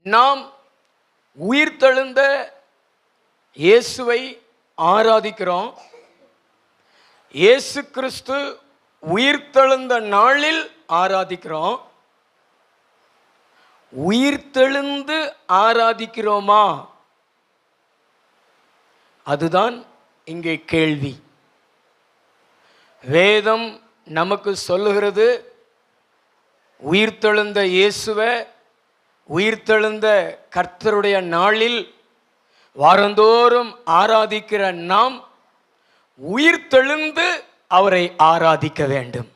நாம் உயிர்த்தெழுந்த இயேசுவை ஆராதிக்கிறோம். இயேசு கிறிஸ்து உயிர்த்தெழுந்த நாளில் ஆராதிக்கிறோம். உயிர்த்தெழுந்து ஆராதிக்கிறோமா? அதுதான் இங்கே கேள்வி. வேதம் நமக்கு சொல்லுகிறது, உயிர்த்தெழுந்த இயேசுவை உயிர்த்தெழுந்த கர்த்தருடைய நாளில் வாரந்தோறும் ஆராதிக்கிற நாம் உயிர்த்தெழுந்து அவரை ஆராதிக்க வேண்டும்.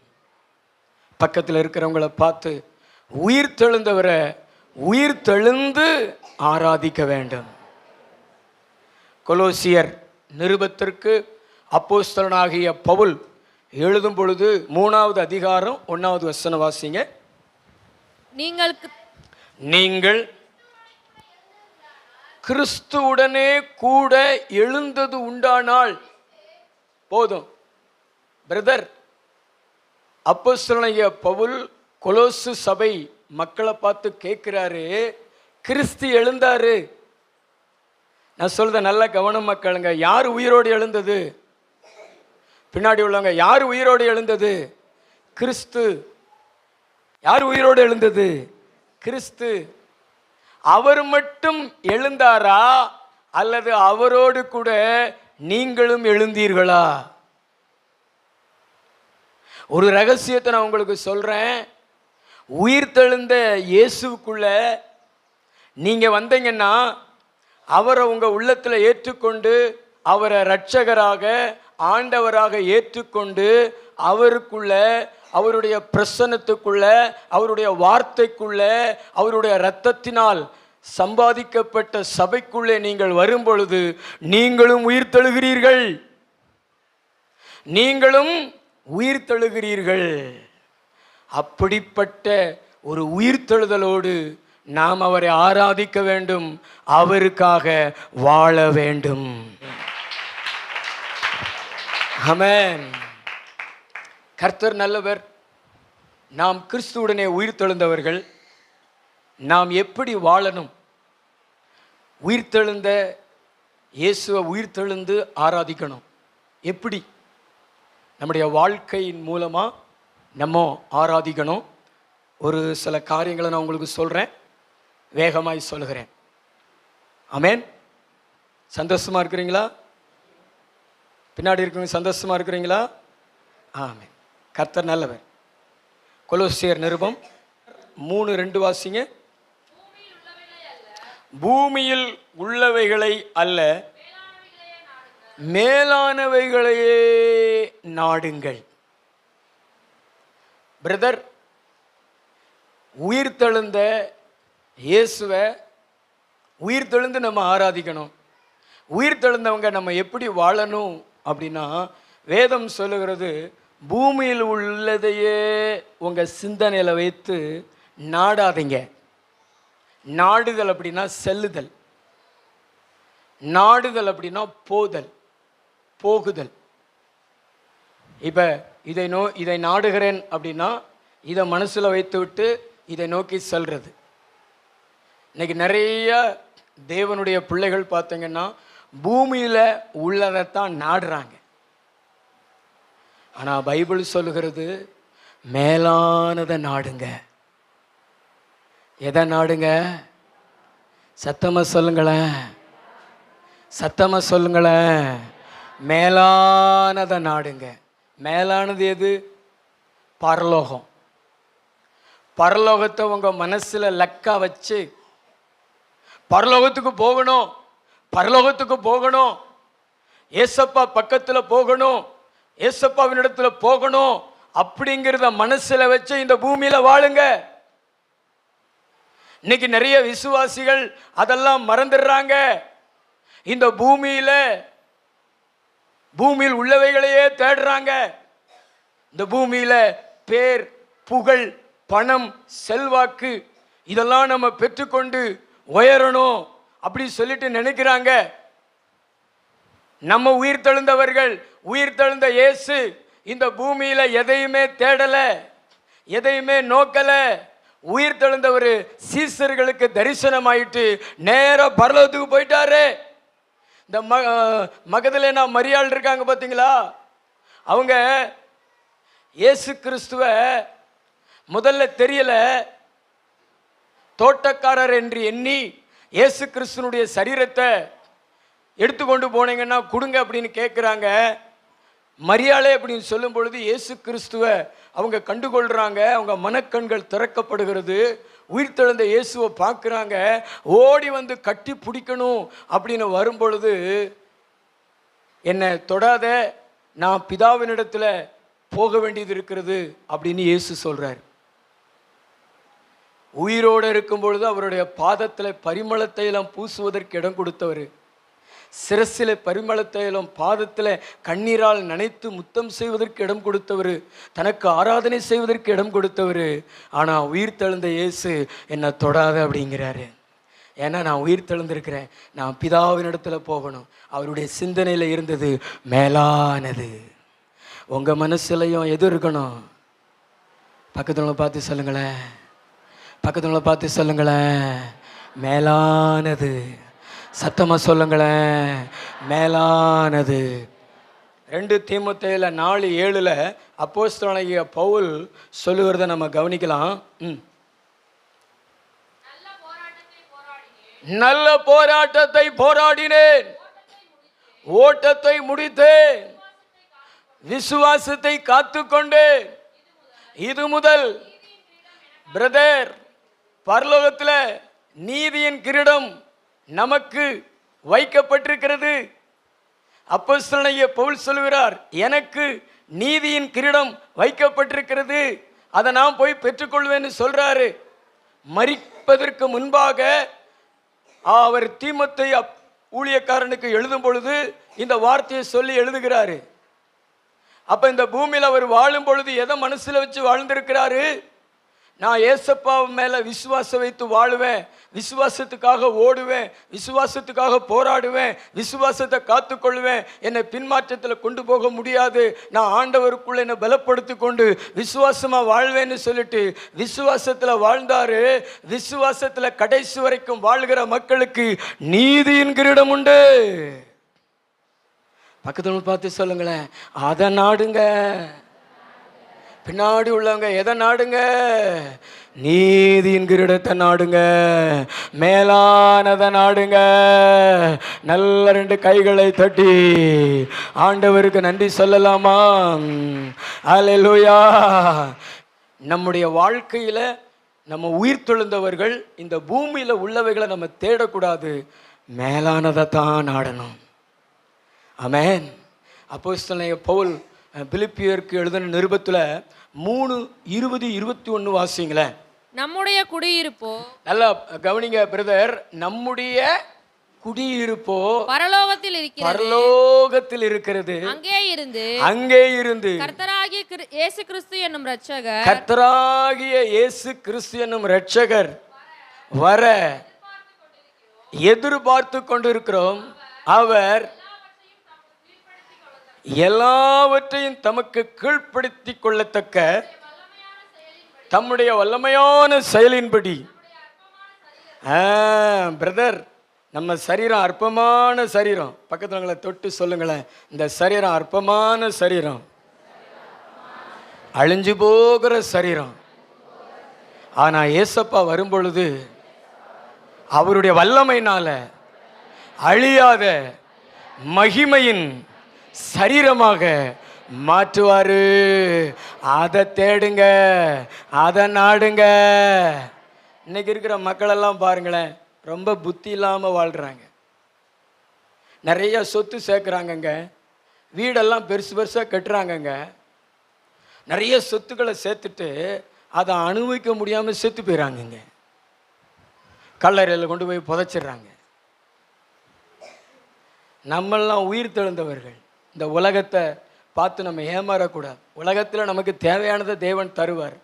பக்கத்தில் இருக்கிறவங்களை பார்த்து, உயிர்த்தெழுந்தவரை உயிர்த்தெழுந்து ஆராதிக்க வேண்டும். கொலோசியர் நிருபத்திற்கு அப்போஸ்தலனாகிய பவுல் எழுதும் பொழுது 3வது அதிகாரம் 1வது வசனம் வாசிங்க. நீங்கள் கிறிஸ்துவுடனே கூட எழுந்தது உண்டானால் போதும். பிரதர், அப்போஸ்தலனாகிய பவுல் கொலோசு சபை மக்களை பார்த்து கேட்கிறாரு, கிறிஸ்து எழுந்தாரு. நான் சொல்றத நல்ல கவனம் மக்களுங்க. யார் உயிரோடு எழுந்தது? பின்னாடி உள்ளவங்க, யார் உயிரோடு எழுந்தது? கிறிஸ்து. யார் உயிரோடு எழுந்தது? கிறிஸ்து. அவர் மட்டும் எழுந்தாரா அல்லது அவரோடு கூட நீங்களும் எழுந்தீர்களா? ஒரு ரகசியத்தை நான் உங்களுக்கு சொல்றேன். உயிர்த்தெழுந்த இயேசுக்குள்ள நீங்க வந்தீங்கன்னா, அவரை உங்க உள்ளத்தில் ஏற்றுக்கொண்டு அவரை இரட்சகராக ஆண்டவராக ஏற்றுக்கொண்டு அவருக்குள்ள, அவருடைய பிரசன்னத்துக்குள்ள, அவருடைய வார்த்தைக்குள்ள, அவருடைய இரத்தத்தினால் சம்பாதிக்கப்பட்ட சபைக்குள்ளே நீங்கள் வரும் பொழுது நீங்களும் உயிர்த்தெழுகிறீர்கள். நீங்களும் உயிர்த்தெழுகிறீர்கள். அப்படிப்பட்ட ஒரு உயிர்த்தெழுதலோடு நாம் அவரை ஆராதிக்க வேண்டும், அவருக்காக வாழ வேண்டும். ஆமென். கர்த்தர் நல்லவர். நாம் கிறிஸ்துவுடனே உயிர்த்தெழுந்தவர்கள். நாம் எப்படி வாழணும்? உயிர்த்தெழுந்த இயேசுவை உயிர்த்தெழுந்து ஆராதிக்கணும். எப்படி? நம்முடைய வாழ்க்கையின் மூலமாக நம்ம ஆராதிக்கணும். ஒரு சில காரியங்களை நான் உங்களுக்கு சொல்கிறேன், வேகமாய் சொல்கிறேன். ஆமென். சந்தோஷமாக இருக்கிறீங்களா? பின்னாடி இருக்கிறவங்க சந்தோஷமாக இருக்கிறீங்களா? ஆமென். கர்த்தர் நல்லவர். கொலோசியர் நிருபம் 3:2 வாசிங்க. பூமியில் உள்ளவைகளை அல்ல, மேலானவைகளையே நாடுங்கள். பிரதர், உயிர்த்தெழுந்த இயேசுவை உயிர்த்தெழுந்து நம்ம ஆராதிக்கணும். உயிர்த்தெழுந்தவங்க நம்ம எப்படி வாழணும் அப்படின்னா, வேதம் சொல்லுகிறது, பூமியில் உள்ளதையே உங்கள் சிந்தனையில் வைத்து நாடாதீங்க. நாடுதல் அப்படின்னா செல்லுதல், நாடுதல் அப்படின்னா போதல், போகுதல். இப்போ இதை நாடுகிறேன் அப்படின்னா இதை மனசில் வைத்து விட்டு இதை நோக்கி செல்றது. இன்னைக்கு நிறைய தேவனுடைய பிள்ளைகள் பார்த்தீங்கன்னா பூமியில் உள்ளதைத்தான் நாடுறாங்க. ஆனால் பைபிள் சொல்லுகிறது, மேலானதை நாடுங்க. எதை நாடுங்க? சத்தமாக சொல்லுங்களேன், சத்தமாக சொல்லுங்களேன். மேலானதை நாடுங்க. மேலானது எது? பரலோகம். பரலோகத்தை உங்கள் மனசில் லக்கா வச்சு பரலோகத்துக்கு போகணும், பரலோகத்துக்கு போகணும், ஏசப்பா பக்கத்தில் போகணும், ஏசப்பாவின் இடத்துல போகணும் அப்படிங்கிறத மனசில் வச்சு இந்த பூமியில் வாழுங்க. இன்னைக்கு நிறைய விசுவாசிகள் அதெல்லாம் மறந்துடுறாங்க. இந்த பூமியில் உள்ளவைகளையே தேடுறாங்க. இந்த பூமியில் பேர், புகழ், பணம், செல்வாக்கு இதெல்லாம் நம்ம பெற்றுக்கொண்டு உயரணும் அப்படி சொல்லிட்டு நினைக்கிறாங்க. நம்ம உயிர்த்தெழுந்தவர்கள், உயிர்த்தெழுந்த இயேசு இந்த பூமியில் எதையுமே தேடலை, எதையுமே நோக்கலை. உயிர் தெழுந்தவர் சீசர்களுக்கு தரிசனமாயிட்டு நேரா பரலோகத்துக்கு போயிட்டாரு. இந்த மகதலேனா மரியாள் இருக்காங்க பார்த்தீங்களா, அவங்க இயேசு கிறிஸ்துவ முதல்ல தெரியல, தோட்டக்காரர் என்று எண்ணி இயேசு கிறிஸ்துவனுடைய சரீரத்தை எடுத்துக்கொண்டு போனீங்கன்னா கொடுங்க அப்படின்னு கேட்குறாங்க. மரியாளே அப்படின்னு சொல்லும் பொழுது இயேசு கிறிஸ்துவ அவங்க கண்டுகொள்கிறாங்க. அவங்க மனக்கண்கள் திறக்கப்படுகிறது. உயிர்த்தெழுந்த இயேசுவை பார்க்குறாங்க. ஓடி வந்து கட்டி பிடிக்கணும் அப்படின்னு வரும் பொழுது, என்னை தொடாத, நான் பிதாவினிடத்தில் போக வேண்டியது இருக்கிறது அப்படின்னு இயேசு சொல்கிறார். உயிரோடு இருக்கும் பொழுது அவருடைய பாதத்தில் பரிமள தைலம் பூசுவதற்கு இடம் கொடுத்தவர், சிரசில் பரிமள தைலம், பாதத்தில் கண்ணீரால் நனைத்து முத்தம் செய்வதற்கு இடம் கொடுத்தவர், தனக்கு ஆராதனை செய்வதற்கு இடம் கொடுத்தவர். ஆனால் உயிர் தெழுந்த இயேசு என்னை தொடாத அப்படிங்கிறாரு. ஏன்னா நான் உயிர் தெழுந்திருக்கிறேன், நான் பிதாவினிடத்தில் போகணும். அவருடைய சிந்தனையில் இருந்தது மேலானது. உங்கள் மனசுலையும் எது இருக்கணும்? பக்கத்துல பார்த்து சொல்லுங்களேன், பக்கத்துல பார்த்து சொல்லுங்களேன், மேலானது. சத்தமாக சொல்லுங்களேன், மேலானது. 2 தீமோத்தேயுல 4:7 அப்போஸ்தலனாகிய பவுல் சொல்லுகிறத நம்ம கவனிக்கலாம். நல்ல போராட்டத்தை போராடினேன், ஓட்டத்தை முடித்தேன், விசுவாசத்தை காத்துக்கொண்டேன். இது முதல் பிரதர், பரலோகத்தில் நீதியின் கிரீடம் நமக்கு வைக்கப்பட்டிருக்கிறது. அப்போஸ்தலனாகிய பவுல் சொல்கிறார், எனக்கு நீதியின் கிரீடம் வைக்கப்பட்டிருக்கிறது, அதை நான் போய் பெற்றுக்கொள்வேன்னு சொல்றாரு. மரிப்பதற்கு முன்பாக அவர் தீமோத்தேயு ஊழியக்காரனுக்கு எழுதும் பொழுது இந்த வார்த்தையை சொல்லி எழுதுகிறாரு. அப்ப இந்த பூமியில் அவர் வாழும் பொழுது எதை மனசுல வச்சு வாழ்ந்திருக்கிறாரு? நான் ஏசப்பா மேல விசுவாசம் வைத்து வாழுவேன், விசுவாசத்துக்காக ஓடுவேன், விசுவாசத்துக்காக போராடுவேன், விசுவாசத்தை காத்துக்கொள்வேன், என்னை பின்மாற்றத்தில் கொண்டு போக முடியாது, நான் ஆண்டவருக்குள்ள என்னை பலப்படுத்தி கொண்டு விசுவாசமா வாழ்வேன்னு சொல்லிட்டு விசுவாசத்தில் வாழ்ந்தாரு. விசுவாசத்தில் கடைசி வரைக்கும் வாழ்கிற மக்களுக்கு நீதியின் கிரீடம் உண்டு. பக்கத்துல பார்த்து சொல்லுங்களேன், அதை நாடுங்க. பின்னாடி உள்ளவங்க எதை நாடுங்க? நீதியின் கிரீடத்தை நாடுங்க, மேலானதை நாடுங்க. நல்ல 2 கைகளை தட்டி ஆண்டவருக்கு நன்றி சொல்லலாமா? அல்லேலூயா. நம்முடைய வாழ்க்கையில் நம்ம உயிர் தெழுந்தவர்கள் இந்த பூமியில் உள்ளவைகளை நம்ம தேடக்கூடாது, மேலானதை தான் நாடணும். ஆமென். அப்போஸ்தலனாகிய பவுல் பிலிப்பியருக்கு எழுதின நிருபத்தில் 3:20-21 வாசிங்களேன். நம்முடைய குடியிருப்போ, நல்லா கவனிங்க பிரதர், நம்முடைய குடியிருப்போ பரலோகத்தில் இருக்கிறது, பரலோகத்தில் இருக்கிறது. அங்கே இருந்து கர்த்தராகிய இயேசு கிறிஸ்து என்னும் இரட்சகர், கர்த்தராகிய இயேசு கிறிஸ்து என்னும் இரட்சகர் வர எதிர்பார்த்து கொண்டிருக்கிறோம். அவர் எல்லாவற்றையும் தமக்கு கீழ்ப்படுத்தி கொள்ளத்தக்க தம்முடைய வல்லமையான செயலின்படி. பிரதர், நம்ம சரீரம் அற்பமான சரீரம். பக்கத்துல தொட்டு சொல்லுங்களேன், இந்த சரீரம் அற்பமான சரீரம், அழிஞ்சு போகிற சரீரம். ஆனா ஏசப்பா வரும்பொழுது அவருடைய வல்லமையினால அழியாத மகிமையின் சரீரமாக மாற்றுவாரு. அதை தேடுங்க, அதை நாடுங்க. இன்னைக்கு இருக்கிற மக்களெல்லாம் பாருங்களேன், ரொம்ப புத்தி இல்லாமல் வாழ்கிறாங்க. நிறைய சொத்து சேர்க்குறாங்கங்க, வீடெல்லாம் பெருசு பெருசாக கட்டுறாங்கங்க. நிறைய சொத்துக்களை சேர்த்துட்டு அதை அனுபவிக்க முடியாமல் செத்து போயிடறாங்கங்க. கல்லறையில் கொண்டு போய் புதைச்சிடுறாங்க. நம்மெல்லாம் உயிர் தெழுந்தவர்கள். இந்த உலகத்தை பார்த்து நம்ம ஏமாறக்கூடாது. உலகத்தில் நமக்கு தேவையானதை தேவன் தருவார்.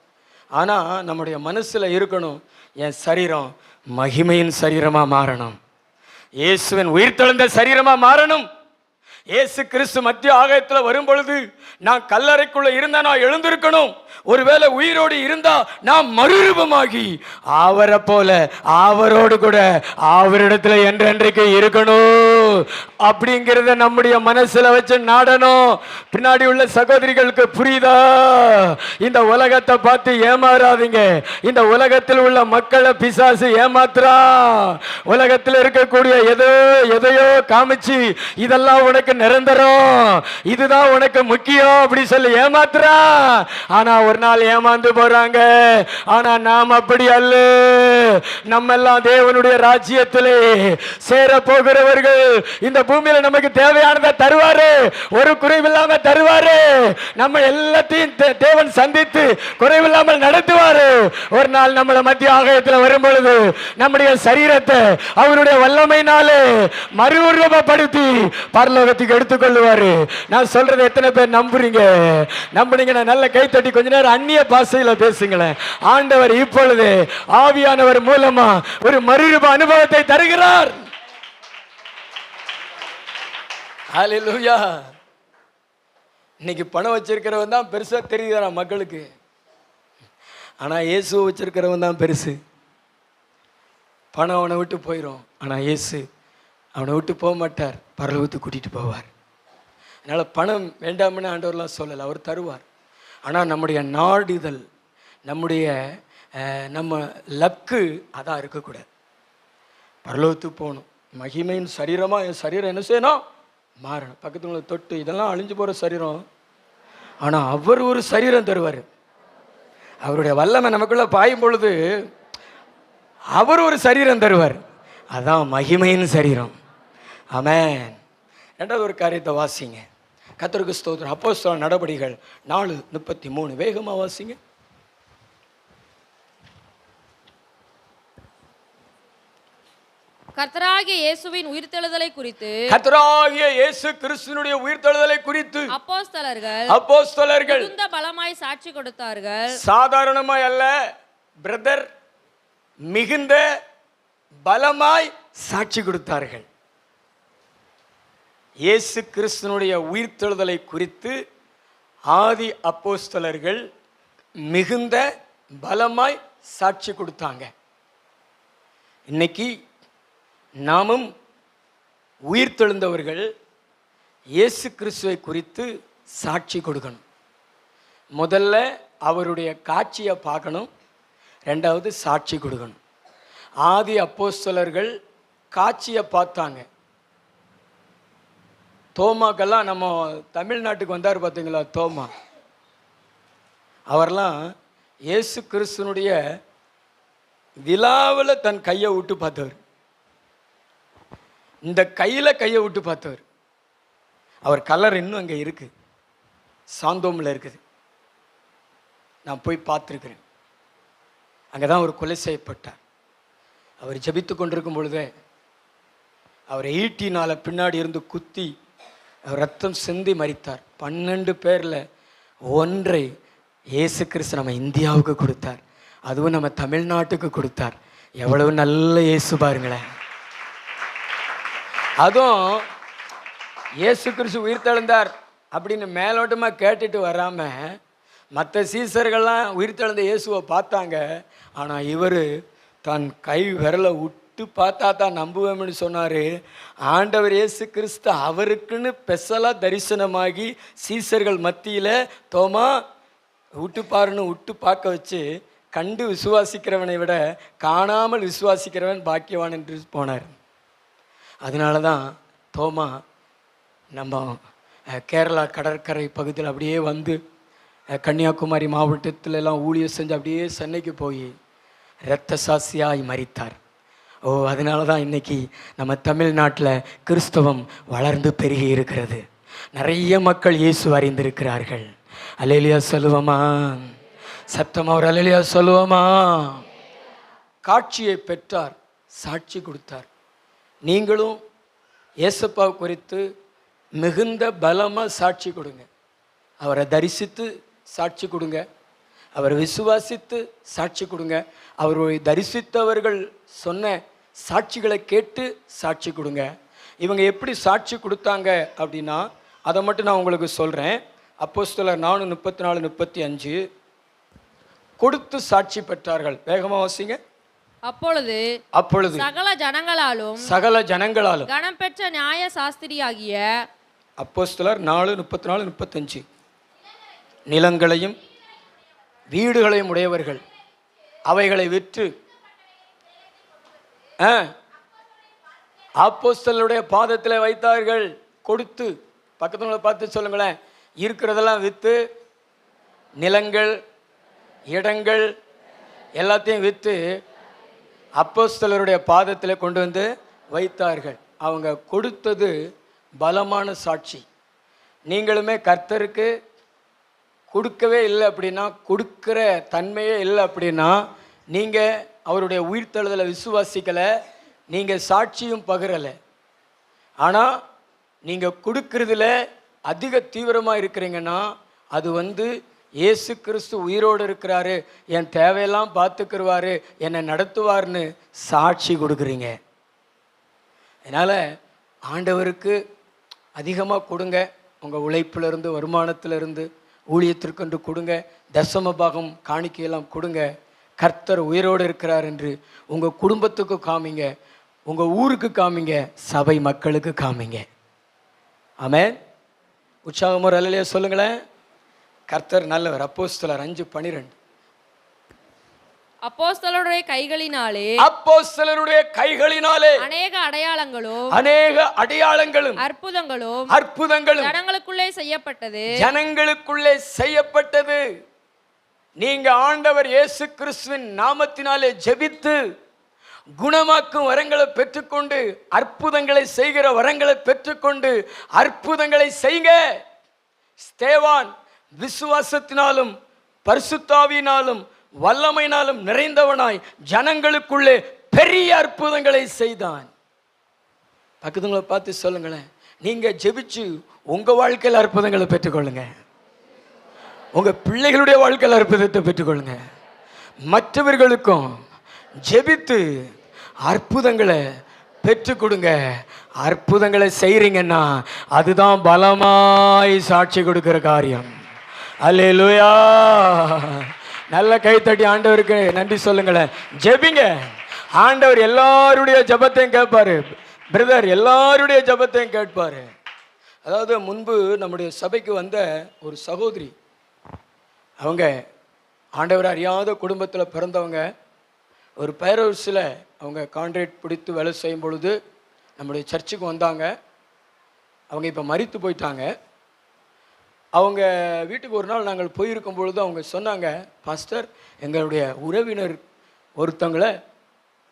ஆனால் நம்முடைய மனசில் இருக்கணும், என் சரீரம் மகிமையின் சரீரமாக மாறணும், இயேசுவின் உயிர் தெழுந்த சரீரமாக மாறணும். இயேசு கிறிஸ்து மத்திய ஆகாயத்தில் வரும் பொழுது நான் கல்லறைக்குள்ள இருந்தா நான் எழுந்திருக்கணும், ஒருவேளை உயிரோடு இருந்தா நான் மறுரூபமாகி அவரை போல அவரோடு கூட அவரிடத்துல என்றென்றைக்கு இருக்கணும் அப்படிங்கிறத நம்முடைய மனசுல வச்சு நாடணும். பின்னாடி உள்ள சகோதரிகளுக்கு புரியுதா? இந்த உலகத்தை பார்த்து ஏமாறாதீங்க. இந்த உலகத்தில் உள்ள மக்களை பிசாசு ஏமாத்துறான். உலகத்தில் இருக்கக்கூடிய எதையோ காமிச்சு இதெல்லாம் உனக்கு நிரந்தரம், இதுதான் உனக்கு முக்கியம் அப்படி சொல்லி ஏமாத்துறான். ஆனா ஒரு நாள் ஏமாந்து போறாங்க. ஆனா நாம் அப்படி அல்ல. நம்ம எல்லாம் தேவனுடைய ராஜ்யத்திலே சேர போகிறவர்கள். இந்த பூமியில நமக்கு தேவையானதை தருவாரு, ஒரு குறைவில்லாம தருவாரு. நம்ம எல்லாத்தையும் தேவன் சந்தித்து குறைவில்லாமல் நடத்துவாரு. ஒரு நாள் நம்மளை மத்திய ஆகாயத்தில் வரும் பொழுது நம்முடைய சரீரத்தை அவருடைய வல்லமையினாலே மறுரூபப்படுத்தி பரலோகத்துக்கு எடுத்துக்கொள்ளுவாரு. நான் சொல்றது எத்தனை பேர் நம்புறீங்க? நம்புனீங்கன்னா நல்ல கைத்தட்டி கொஞ்ச நேரம் அந்நிய பாஷையில பேசுங்களேன். ஆண்டவர் இப்பொழுது ஆவியானவர் மூலமா ஒரு மறுரூப அனுபவத்தை தருகிறார். ஹல்லேலூயா. இன்னைக்கு பணம் வச்சிருக்கிறவன் தான் பெருசா தெரியுறான் மக்களுக்கு. ஆனா இயேசுவை வச்சிருக்கிறவன் தான் பெருசு. பணம் அவனை விட்டு போயிடும், ஆனா இயேசு அவனை விட்டு போக மாட்டார், பரலோகத்துக்கு கூட்டிட்டு போவார். அதனால பணம் வேண்டாம்னு ஆண்டவர்லாம் சொல்லலை, அவர் தருவார். ஆனால் நம்முடைய நாடுதல், நம்முடைய நம்ம லக்கு அதான் இருக்கக்கூடாது. பரலோகத்துக்கு போகணும், மகிமையின் சரீரமாக என் சரீரம் என்ன செய்யணும்? மாறணும். பக்கத்துல தொட்டு இதெல்லாம் அழிஞ்சு போகிற சரீரம், ஆனால் அவர் ஒரு சரீரம் தருவார். அவருடைய வல்லமை நமக்குள்ள பாயும் பொழுது அவர் ஒரு சரீரம் தருவார். அதான் மகிமையின் சரீரம். ஆமென். ரெண்டாவது ஒரு காரியத்தை வாசிங்க. கர்த்தருக்கு ஸ்தோத்திரம். அப்போஸ்தலர் நடபடிகள் 4:33 வேகமா வாசிங்க. கர்த்தராகிய இயேசுவின் உயிர்த்தெழுதலை குறித்து, கர்த்தராகிய இயேசு கிறிஸ்துவினுடைய உயிர்த்தெழுதலை குறித்து அப்போஸ்தலர்கள் மிகுந்த பலமாய் சாட்சி கொடுத்தார்கள். சாதாரணமாய் அல்ல பிரதர், மிகுந்த பலமாய் சாட்சி கொடுத்தார்கள். இயேசு கிறிஸ்துவினுடைய உயிர்த்தெழுதலை குறித்து ஆதி அப்போஸ்தலர்கள் மிகுந்த பலமாய் சாட்சி கொடுத்தாங்க. இன்னைக்கு நாமும் உயிர்த்தெழுந்தவர்கள் இயேசு கிறிஸ்துவை குறித்து சாட்சி கொடுக்கணும். முதல்ல அவருடைய காட்சியை பார்க்கணும், ரெண்டாவது சாட்சி கொடுக்கணும். ஆதி அப்போஸ்தலர்கள் காட்சியை பார்த்தாங்க. தோமாக்கெல்லாம் நம்ம தமிழ்நாட்டுக்கு வந்தார் பார்த்தீங்களா, தோமா, அவரெல்லாம் இயேசு கிறிஸ்துனுடைய விழாவில் தன் கையை விட்டு பார்த்தவர். இந்த கையில் கையை விட்டு பார்த்தவர். அவர் கலர் இன்னும் அங்கே இருக்கு, சாந்தோமில் இருக்குது. நான் போய் பார்த்துருக்கிறேன். அங்கே தான் அவர் கொலை செய்யப்பட்டார். அவர் ஜெபித்து கொண்டிருக்கும் பொழுதே அவர் ஈட்டினால் பின்னாடி இருந்து குத்தி அவர் ரத்தம் சிந்தி மரித்தார். 12 பேரில் ஒன்றை இயேசு கிறிஸ்து நம்ம இந்தியாவுக்கு கொடுத்தார், அதுவும் நம்ம தமிழ்நாட்டுக்கு கொடுத்தார். எவ்வளவு நல்ல இயேசு பாருங்களேன். அதுவும் இயேசு கிறிஸ்து உயிர்த்தெழுந்தார் அப்படின்னு மேலோட்டமாக கேட்டுட்டு வராமல் மற்ற சீசர்கள்லாம் உயிர்த்தெழுந்த இயேசுவை பார்த்தாங்க. ஆனால் இவர் தன் கை விரலை விட்டு பார்த்தா தான் நம்புவேன்னு சொன்னார். ஆண்டவர் இயேசு கிறிஸ்து அவருக்குன்னு ஸ்பெஷலாக தரிசனமாகி சீசர்கள் மத்தியில் தோமா விட்டு பாருன்னு விட்டு பார்க்க வச்சு கண்டு விசுவாசிக்கிறவனை விட காணாமல் விசுவாசிக்கிறவன் பாக்கியவான் என்று போனார். அதனால தான் தோமா நம்ம கேரளா கடற்கரை பகுதியில் அப்படியே வந்து கன்னியாகுமரி மாவட்டத்தில் எல்லாம் ஊழியம் செஞ்சு அப்படியே சென்னைக்கு போய் இரத்த சாட்சியாய் மரித்தார். அதனால தான் இன்னைக்கு நம்ம தமிழ்நாட்டில் கிறிஸ்தவம் வளர்ந்து பெருகி இருக்கிறது. நிறைய மக்கள் இயேசு அறிந்திருக்கிறார்கள். அல்லேலூயா சொல்லுவோமா? சத்தமா ஒரு அல்லேலூயா சொல்லுவோமா? காட்சியை பெற்றார், சாட்சி கொடுத்தார். நீங்களும் இயேசப்பா குறித்து மிகுந்த பலமாக சாட்சி கொடுங்க. அவரை தரிசித்து சாட்சி கொடுங்க, அவரை விசுவாசித்து சாட்சி கொடுங்க, அவரை தரிசித்தவர்கள் சொன்ன சாட்சிகளை கேட்டு சாட்சி கொடுங்க. இவங்க எப்படி சாட்சி கொடுத்தாங்க அப்படின்னா அதை மட்டும் நான் உங்களுக்கு சொல்கிறேன். அப்போஸ்தலர் 4:34-35 கொடுத்து சாட்சி பெற்றார்கள். வேகமாக வாசிங்க. அப்பொழுது சகல ஜனங்களாலும் கனம் பெற்ற நியாய சாஸ்திரியாகிய அப்போஸ்தலர் 4:34-35 நிலங்களையும் வீடுகளையும் உடையவர்கள் அவைகளை விற்று அப்போஸ்தலருடைய பாதத்தில் வைத்தார்கள். கொடுத்து, பக்கத்துல பார்த்து சொல்லுங்களேன், இருக்கிறதெல்லாம் விற்று, நிலங்கள் இடங்கள் எல்லாத்தையும் விற்று அப்போஸ்தலருடைய பாதத்தில் கொண்டு வந்து வைத்தார்கள். அவங்க கொடுத்தது பலமான சாட்சி. நீங்களுமே கர்த்தருக்கு கொடுக்கவே இல்லை அப்படின்னா, கொடுக்கிற தன்மையே இல்லை அப்படின்னா, நீங்கள் அவருடைய உயிர்த்தெழுதலை விசுவாசிக்கலை, நீங்கள் சாட்சியும் பகிரலை. ஆனால் நீங்கள் கொடுக்கறதுல அதிக தீவிரமாக இருக்கிறீங்கன்னா அது இயேசு கிறிஸ்து உயிரோடு இருக்கிறாரு, என் தேவையெல்லாம் பார்த்துக்கிடுவாரு, என்னை நடத்துவார்னு சாட்சி கொடுக்குறீங்க. அதனால் ஆண்டவருக்கு அதிகமாக கொடுங்க. உங்கள் உழைப்பிலிருந்து, வருமானத்திலிருந்து, ஊழியத்திற்கென்று கொடுங்க. தசம பாகம் காணிக்கையெல்லாம் கொடுங்க. கர்த்தர் உயிரோடு இருக்கிறார் என்று உங்கள் குடும்பத்துக்கு காமிங்க, உங்கள் ஊருக்கு காமிங்க, சபை மக்களுக்கு காமிங்க. ஆமென். உற்சாகம் ஒரு அல்லையா சொல்லுங்களேன். கர்த்தர் நல்லவர். அப்போஸ்தலர் 5:12 அப்போஸ்தலருடைய கைகளினாலே அநேக அடையாளங்களும் அற்புதங்களும் ஜனங்களுக்குள்ளே செய்யப்பட்டது. நீங்க ஆண்டவர் இயேசு கிறிஸ்துவின் நாமத்தினாலே ஜெபித்து குணமாக்கும் வரங்களை பெற்றுக்கொண்டு, அற்புதங்களை செய்கிற வரங்களை பெற்றுக்கொண்டு அற்புதங்களை செய்யுங்க. ஸ்தேவான் விசுவாசத்தினாலும் பரிசுத்தாவியினாலும் வல்லமையினாலும் நிறைந்தவனாய் ஜனங்களுக்குள்ளே பெரிய அற்புதங்களை செய்தான். பக்கத்துங்களை பார்த்து சொல்லுங்களேன், நீங்க ஜெபிச்சு உங்க வாழ்க்கையில் அற்புதங்களை பெற்றுக்கொள்ளுங்க. உங்க பிள்ளைகளுடைய வாழ்க்கையில் அற்புதத்தை பெற்றுக்கொள்ளுங்க. மற்றவர்களுக்கும் ஜெபித்து அற்புதங்களை பெற்றுக் கொடுங்க. அற்புதங்களை செய்றீங்கன்னா அதுதான் பலமாய் சாட்சி கொடுக்கிற காரியம். அல்லேலூயா. நல்ல கைத்தட்டி ஆண்டவருக்கு நன்றி சொல்லுங்களேன். ஜெபிங்க. ஆண்டவர் எல்லாருடைய ஜெபத்தையும் கேட்பாரு. பிரதர், எல்லாருடைய ஜெபத்தையும் கேட்பாரு. அதாவது முன்பு நம்முடைய சபைக்கு வந்த ஒரு சகோதரி, அவங்க ஆண்டவர் அறியாத குடும்பத்தில் பிறந்தவங்க. ஒரு பேரவுஸில் அவங்க கான்ட்ராக்ட் பிடித்து வேலை செய்யும் பொழுது நம்முடைய சர்ச்சுக்கு வந்தாங்க. அவங்க இப்போ மரித்து போயிட்டாங்க. அவங்க வீட்டுக்கு ஒரு நாள் நாங்கள் போயிருக்கும் பொழுது அவங்க சொன்னாங்க, பாஸ்டர், எங்களுடைய உறவினர் ஒருத்தங்களை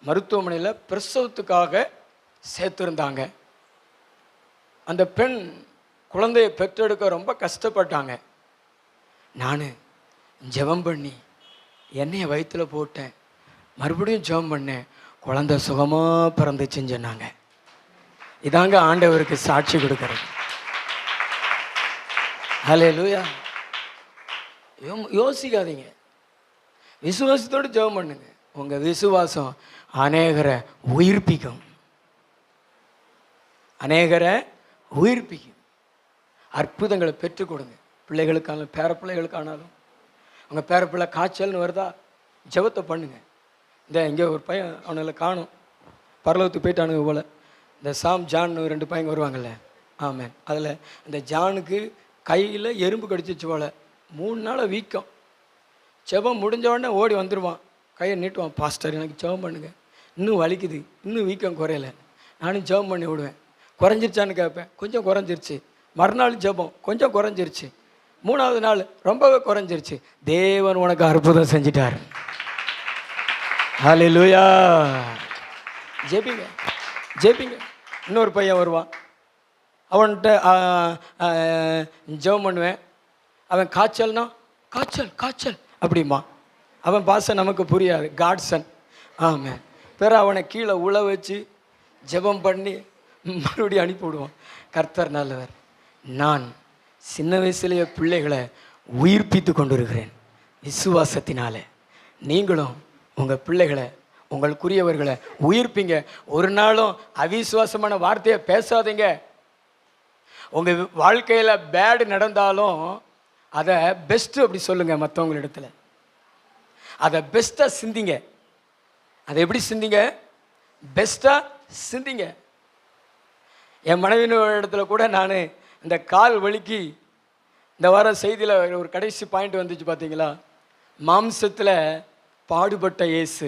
மருத்துவமனையில் பிரசவத்துக்காக சேர்த்துருந்தாங்க. அந்த பெண் குழந்தையை பெற்றெடுக்க ரொம்ப கஷ்டப்பட்டாங்க. நான் ஜெபம் பண்ணி என்னைய வயிற்றில் போட்டேன், மறுபடியும் ஜெபம் பண்ணேன், குழந்தை சுகமாக பிறந்துச்சுன்னு சொன்னாங்க. இதாங்க ஆண்டவருக்கு சாட்சி கொடுக்கறது. ஹல்லேலூயா. யோசிக்காதீங்க, விசுவாசத்தோடு ஜெபம் பண்ணுங்க. உங்கள் விசுவாசம் அநேகரை உயிர்ப்பிக்கும். அற்புதங்களை பெற்றுக் கொடுங்க. பிள்ளைகளுக்கானாலும் பேர பிள்ளைகளுக்கானாலும். உங்கள் பேர பிள்ளை காய்ச்சல்னு வருதா, ஜெபத்தை பண்ணுங்க. இந்த இங்கே ஒரு பையன், அவனை காணும், பரலோகத்துக்கு போயிட்டானுங்க போல். இந்த சாம் ஜான் 2 பையங்க வருவாங்கள்ல, ஆமாம். அதில் அந்த ஜானுக்கு கையில் எறும்பு கடிச்சிச்சு போல். 3 நாள் வீக்கம். ஜெபம் முடிஞ்ச உடனே ஓடி வந்துடுவான், கையை நீட்டுவான், பாஸ்டர் எனக்கு ஜெபம் பண்ணுங்க, இன்னும் வலிக்குது, இன்னும் வீக்கம் குறையலை. நானும் ஜெபம் பண்ணி விடுவேன். குறைஞ்சிருச்சான்னு கேட்பேன், கொஞ்சம் குறைஞ்சிருச்சு. மறுநாள் ஜெபம், கொஞ்சம் குறைஞ்சிருச்சு. 3ஆவது நாள் ரொம்பவே குறைஞ்சிருச்சு. தேவன் உனக்கு அற்புதம் செஞ்சிட்டார். ஹல்லேலூயா. ஜெபிங்க. இன்னொரு பையன் வருவான், அவன்கிட்ட ஜெபம் பண்ணுவேன். அவன் காய்ச்சல்னா காய்ச்சல் அப்படிமா. அவன் பாஷை நமக்கு புரியாது, காட்சன். ஆமாம். பிற அவனை கீழே உழ வச்சு ஜெபம் பண்ணி மறுபடியும் அனுப்பி விடுவான். கர்த்தர் நல்லவர். நான் சின்ன வயசுலேயே பிள்ளைகளை உயிர்ப்பித்து கொண்டு இருக்கிறேன் விசுவாசத்தினால. நீங்களும் உங்கள் பிள்ளைகளை உங்களுக்குரியவர்களை உயிர்ப்பீங்க. ஒரு நாளும் அவிசுவாசமான வார்த்தையை பேசாதீங்க. உங்கள் வாழ்க்கையில் பேடு நடந்தாலும் அதை பெஸ்ட்டு அப்படி சொல்லுங்கள் மற்றவங்களிடத்துல. அதை பெஸ்ட்டாக சிந்திங்க. அதை எப்படி சிந்திங்க? பெஸ்ட்டாக சிந்திங்க. என் மனைவியின் இடத்துல கூட நான் இந்த கால் வலிக்கு இந்த வாரம் செய்தியில் ஒரு கடைசி பாயிண்ட் வந்துச்சு பார்த்தீங்களா? மாம்சத்தில் பாடுபட்ட இயேசு.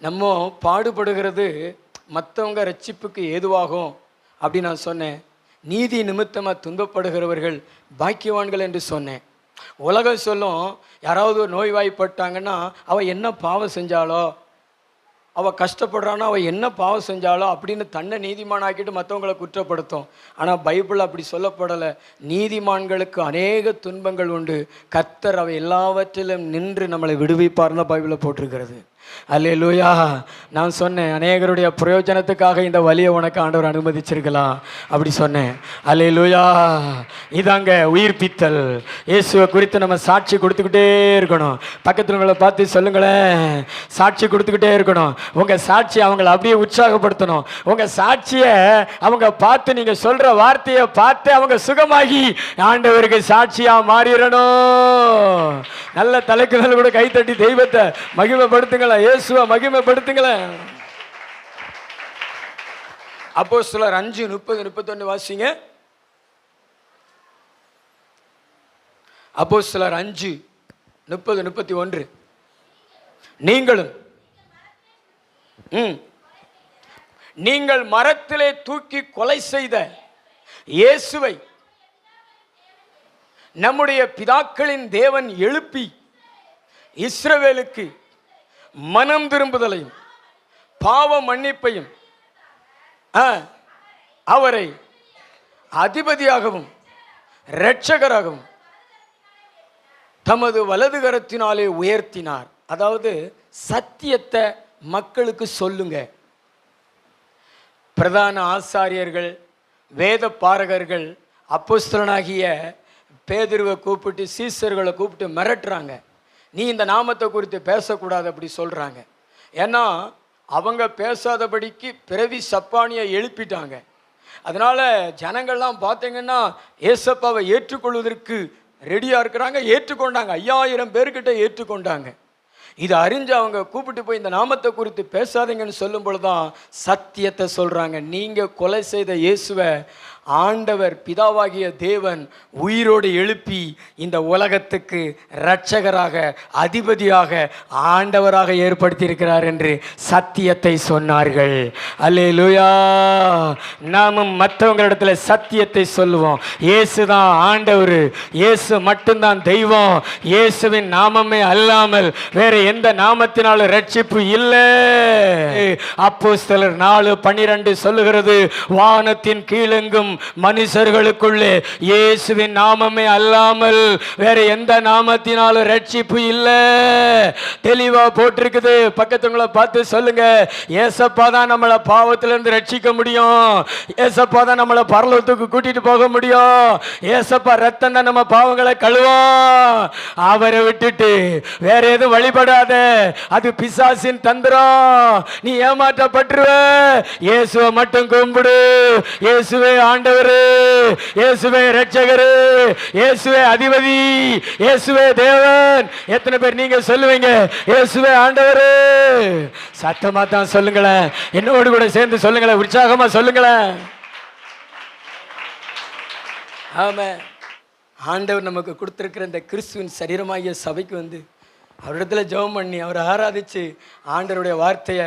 நம்ம பாடுபடுகிறது மற்றவங்க ரட்சிப்புக்கு ஏதுவாகும் அப்படி நான் சொன்னேன். நீதி நிமித்தமாக துன்பப்படுகிறவர்கள் பாக்கியவான்கள் என்று சொன்னேன். உலகம் சொல்லும், யாராவது நோய்வாய்ப்பட்டாங்கன்னா அவள் என்ன பாவம் செஞ்சாலோ, அவள் கஷ்டப்படுறான்னா அவள் என்ன பாவம் செஞ்சாலோ அப்படின்னு தன்னை நீதிமானாக்கிட்டு மற்றவங்களை குற்றப்படுத்தும். ஆனால் பைபிள் அப்படி சொல்லப்படலை. நீதிமான்களுக்கு அநேக துன்பங்கள் உண்டு, கர்த்தர் அவை எல்லாவற்றிலும் நின்று நம்மளை விடுவிப்பார்னு பைபிளில் போட்டிருக்கிறது. அல்லேலூயா. நான் சொன்னேன், அநேகருடைய பிரயோஜனத்துக்காக இந்த வலியை உனக்கு ஆண்டவர் அனுமதிச்சிருக்கலாம் அப்படி சொன்னேன். அல்லேலூயா. இதாங்க உயிர்ப்பித்தல். இயேசுவை குறித்து நம்ம சாட்சி கொடுத்துக்கிட்டே இருக்கணும். பக்கத்தில் உங்களை பார்த்து சொல்லுங்களேன், சாட்சி கொடுத்துக்கிட்டே இருக்கணும். உங்கள் சாட்சி அவங்களை அப்படியே உற்சாகப்படுத்தணும். உங்கள் சாட்சியை அவங்க பார்த்து, நீங்கள் சொல்கிற வார்த்தையை பார்த்து அவங்க சுகமாகி ஆண்டவருக்கு சாட்சியாக மாறிடணும். நல்ல தலைக்குதல் கூட கைத்தட்டி தெய்வத்தை மகிமைப்படுத்துங்களேன், இயேசுவை மகிமைப்படுத்துங்களேன். அப்போஸ்தலர் 5:30-31 வாசிங்க. அப்போஸ்தலர் 5:30-31. நீங்களும் நீங்கள் மரத்திலே தூக்கி கொலை செய்த இயேசுவை நம்முடைய பிதாக்களின் தேவன் எழுப்பி இஸ்ரவேலுக்கு மனம் திரும்புதலையும் பாவ மன்னிப்பையும் அவரை அதிபதியாகவும் இரட்சகராகவும் தமது வலதுகரத்தினாலே உயர்த்தினார். அதாவது சத்தியத்தை மக்களுக்கு சொல்லுங்க. பிரதான ஆசாரியர்கள், வேத பாரகர்கள், அப்போஸ்தலனாகிய பேதுருவை கூப்பிட்டு, சீசர்களை கூப்பிட்டு மிரட்டுறாங்க. நீ இந்த நாமத்தை குறித்து பேசக்கூடாது அப்படி சொல்கிறாங்க. ஏன்னா அவங்க பேசாதபடிக்கு பிறவி சப்பானியை எழுப்பிட்டாங்க. அதனால் ஜனங்கள்லாம் பார்த்தீங்கன்னா ஏசப்பாவை ஏற்றுக்கொள்வதற்கு ரெடியாக இருக்கிறாங்க. ஏற்றுக்கொண்டாங்க. 5000 பேர்கிட்ட ஏற்றுக்கொண்டாங்க. இதை அறிஞ்சு அவங்க கூப்பிட்டு போய் இந்த நாமத்தை குறித்து பேசாதீங்கன்னு சொல்லும் பொழுதுதான் சத்தியத்தை சொல்கிறாங்க. நீங்கள் கொலை செய்த இயேசுவை ஆண்டவர் பிதாவாகிய தேவன் உயிரோடு எழுப்பி இந்த உலகத்துக்கு இரட்சகராக, அதிபதியாக, ஆண்டவராக ஏற்படுத்தி இருக்கிறார் என்று சத்தியத்தை சொன்னார்கள். அல்லேலூயா. நாமும் மற்றவங்களிடத்துல சத்தியத்தை சொல்லுவோம். இயேசு தான் ஆண்டவர், இயேசு மட்டும்தான் தெய்வம், இயேசுவின் நாமமே அல்லாமல் வேற எந்த நாமத்தினாலும் ரட்சிப்பு இல்லை. அப்போஸ்தலர் 4:12 சொல்லுகிறது, வானத்தின் கீழெங்கும் மனுஷர்களுக்குள்ளே இயேசுவின் நாமமே அல்லாமல் வேற எந்த நாமத்தினாலும் ரட்சிப்பு இல்லை. தெளிவா போட்டிருக்குது. பக்கத்துங்களை பார்த்து சொல்லுங்க, ஏசப்பா தான் நம்மளை பாவத்திலிருந்து ரட்சிக்க முடியும். ஏசப்பா தான் நம்மளை பரலோகத்துக்கு கூட்டிட்டு போக முடியும். ஏசப்பா ரத்தம் தான் நம்ம பாவங்களை கழுவோம். அவரை விட்டுட்டு வேற எதுவும் வழிபடாத, அது பிசாசின் தந்திரம். நீ ஏமாற்றப்பட்டுருவ. இயேசுவை மட்டும் கும்பிடு. இயேசுவே ஆண்டவரே, இயேசுவே இரட்சகரே, இயேசுவே அதிபதி, இயேசுவே தேவன். எத்தனை பேர் நீங்க சொல்லுவீங்க இயேசுவே ஆண்டவரே? சத்தமா தான் சொல்லுங்களேன். என்னோடு கூட சேர்ந்து சொல்லுங்களேன், உற்சாகமா சொல்லுங்களேன். ஆமா, ஆண்டவர் நமக்கு கொடுத்திருக்கிற இந்த கிறிஸ்துவின் சரீரமாகிய சபைக்கு வந்து அவரிடத்துல ஜெபம் பண்ணி அவரை ஆராதிச்சு ஆண்டவருடைய வார்த்தையை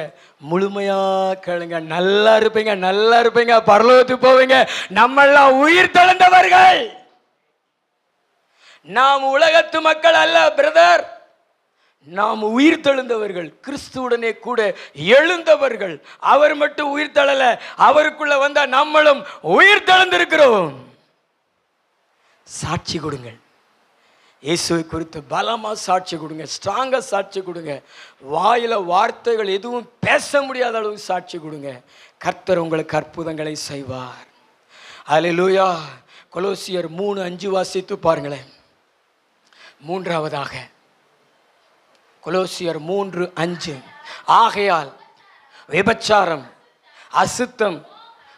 முழுமையா கேளுங்க. நல்லா இருப்பீங்க, நல்லா இருப்பீங்க, பரலோகத்துக்கு போவீங்க. நம்மெல்லாம் உயிர் தெழுந்தவர்கள். நாம் உலகத்து மக்கள் அல்ல பிரதர். நாம் உயிர் தெழுந்தவர்கள், கிறிஸ்துவுடனே கூட எழுந்தவர்கள். அவர் மட்டும் உயிர் தெழல, அவருக்குள்ள வந்த நம்மளும் உயிர் தெழுந்திருக்கிறோம். சாட்சி கொடுங்கள். இயேசுவை குறித்து பலமாக சாட்சி கொடுங்க, ஸ்ட்ராங்காக சாட்சி கொடுங்க. வாயில் வார்த்தைகள் எதுவும் பேச முடியாத அளவு சாட்சி கொடுங்க. கர்த்தர் உங்களுக்கு அற்புதங்களை செய்வார். அல்லேலூயா. கொலோசியர் 3:5 வாசித்து பாருங்களேன். மூன்றாவதாக கொலோசியர் 3:5. ஆகையால் விபச்சாரம், அசுத்தம்,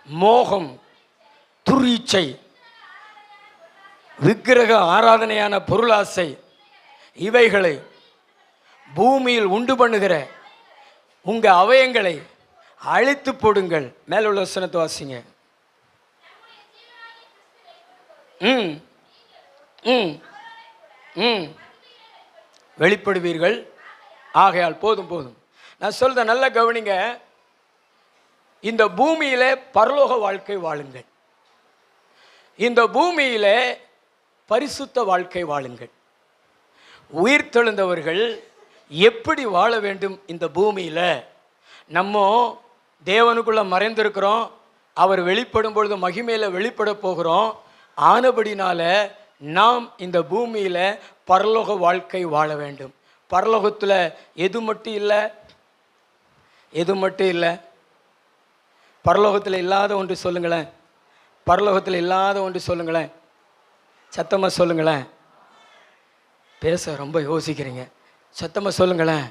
மோகம், துர்இச்சை, விக்கிரக ஆராதனையான பொருளாசை இவைகளை பூமியில் உண்டு பண்ணுகிற உங்க அவயங்களை அழித்து போடுங்கள். மேல உள்ள வசனத்தை வாசிங்க. வெளிப்படுவீர்கள். ஆகையால் போதும் போதும், நான் சொல்ற நல்ல கவனிங்க. இந்த பூமியில பரலோக வாழ்க்கை வாழுங்கள். இந்த பூமியில பரிசுத்த வாழ்க்கை வாழுங்கள். உயிர்த்தெழுந்தவர்கள் எப்படி வாழ வேண்டும் இந்த பூமியில? நம்ம தேவனுக்குள்ள மறைந்திருக்கிறோம். அவர் வெளிப்படும் பொழுது மகிமையில வெளிப்பட போகிறோம். ஆனபடினால நாம் இந்த பூமியில பரலோக வாழ்க்கை வாழ வேண்டும். பரலோகத்தில் எது மட்டும் இல்லை, எது மட்டும் இல்லை, பரலோகத்தில் இல்லாத ஒன்று சொல்லுங்களேன். பரலோகத்தில் இல்லாத ஒன்று சொல்லுங்களேன். சத்தமாக சொல்லுங்களேன். பேச ரொம்ப யோசிக்கிறீங்க. சத்தமாக சொல்லுங்களேன்.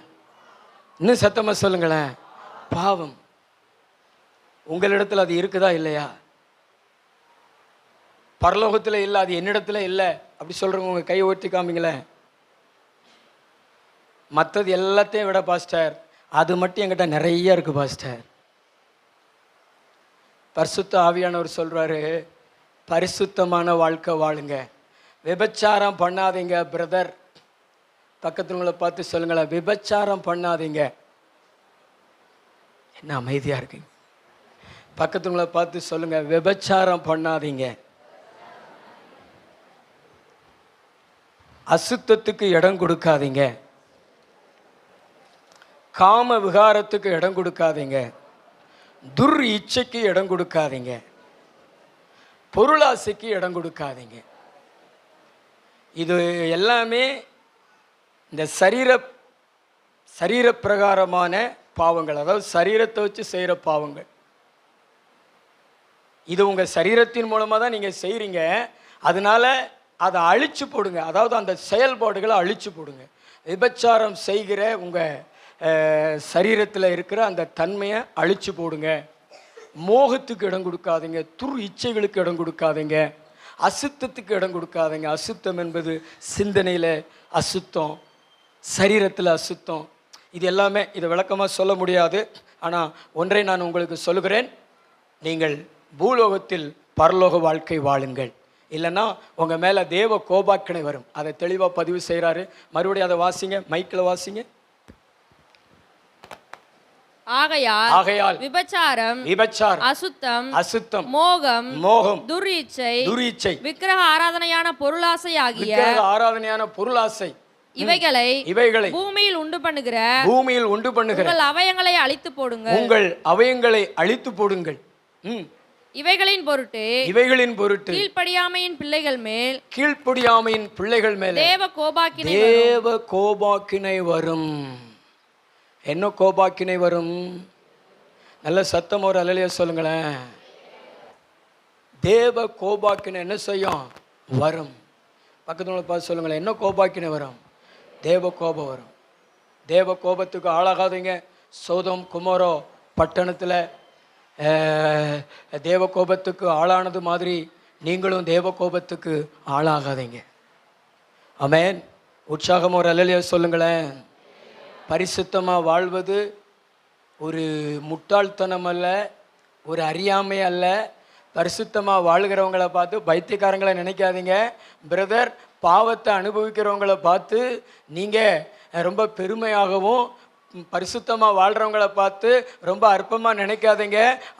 இன்னும் சத்தமாக சொல்லுங்களேன். பாவம். உங்களிடத்தில் அது இருக்குதா இல்லையா? பரலோகத்தில் இல்லை, அது என்னிடத்துல இல்லை அப்படி சொல்கிறவங்க உங்கள் கை ஓட்டி காமிங்களேன். மற்றது எல்லாத்தையும் விட பாஸ்டர் அது மட்டும் என்கிட்ட நிறைய இருக்குது பாஸ்டர். பரிசுத்த ஆவியானவர் சொல்கிறாரு, பரிசுத்தமான வாழ்க்கை வாழுங்க, விபச்சாரம் பண்ணாதீங்க பிரதர். பக்கத்தில் உங்களை பார்த்து சொல்லுங்களேன், விபச்சாரம் பண்ணாதீங்க. என்ன அமைதியாக இருக்குங்க? பக்கத்தில் உங்களை பார்த்து சொல்லுங்க, விபச்சாரம் பண்ணாதீங்க. அசுத்தத்துக்கு இடம் கொடுக்காதீங்க. காம விகாரத்துக்கு இடம் கொடுக்காதீங்க. துர் இச்சைக்கு இடம் கொடுக்காதீங்க. பொருளாசைக்கு இடம் கொடுக்காதீங்க. இது எல்லாமே இந்த சரீர பிரகாரமான பாவங்கள், அதாவது சரீரத்தை வச்சு செய்கிற பாவங்கள். இது உங்கள் சரீரத்தின் மூலமாக தான் நீங்கள் செய்கிறீங்க. அதனால அதை அழிச்சு போடுங்க. அதாவது அந்த செயல்பாடுகளை அழிச்சு போடுங்க. விபச்சாரம் செய்கிற உங்கள் சரீரத்தில் இருக்கிற அந்த தன்மையை அழிச்சு போடுங்க. மோகத்துக்கு இடம் கொடுக்காதீங்க. துர் இச்சைகளுக்கு இடம் கொடுக்காதீங்க. அசுத்தத்துக்கு இடம் கொடுக்காதீங்க. அசுத்தம் என்பது சிந்தனையில் அசுத்தம், சரீரத்தில் அசுத்தம். இது எல்லாமே இதை விளக்கமாக சொல்ல முடியாது. ஆனால் ஒன்றை நான் உங்களுக்கு சொல்லுகிறேன், நீங்கள் பூலோகத்தில் பரலோக வாழ்க்கை வாழுங்கள். இல்லைன்னா உங்கள் மேலே தேவ கோபாக்கினை வரும். அதை தெளிவாக பதிவு செய்கிறாரு. மறுபடியும் அதை வாசிங்க, மைக்கில் வாசிங்க. ஆகையால் விபச்சாரம், அசுத்தம், மோகம், துர்இச்சை, விக்கிரக ஆராதனையான பொருளாசை இவைகளை பூமியில் உண்டு பண்ணுகிற உங்கள் அவயங்களை அழித்து போடுங்கள். இவைகளின் பொருட்டு கீழ்ப்படியாமையின் பிள்ளைகள் மேல் தேவ கோபாக்கினை வரும். என்ன கோபாக்கினை வரும்? நல்ல சத்தம் ஒரு அல்லேலூயா சொல்லுங்களேன். தேவ கோபாக்கினை என்ன செய்யும்? வரும். பக்கத்துல பார்த்து சொல்லுங்களேன், என்ன கோபாக்கினை வரும்? தேவ கோபம் வரும். தேவ கோபத்துக்கு ஆளாகாதீங்க. சோதோம் குமோரோ பட்டணத்தில் தேவ கோபத்துக்கு ஆளானது மாதிரி நீங்களும் தேவ கோபத்துக்கு ஆளாகாதீங்க. ஆமென். உற்சாகம் ஒரு அல்லேலூயா சொல்லுங்களேன். பரிசுத்தமாக வாழ்வது ஒரு முட்டாள்தனம் அல்ல, ஒரு அறியாமை அல்ல. பரிசுத்தமாக வாழ்கிறவங்களை பார்த்து பைத்தியக்காரங்களை நினைக்காதீங்க. பிரதர், பாவத்தை அனுபவிக்கிறவங்களை பார்த்து நீங்கள் ரொம்ப பெருமையாகவும் பரிசுத்தமாக வாழ்கிறவங்களை பார்த்து ரொம்ப அற்பமாக நினைக்காதீங்க.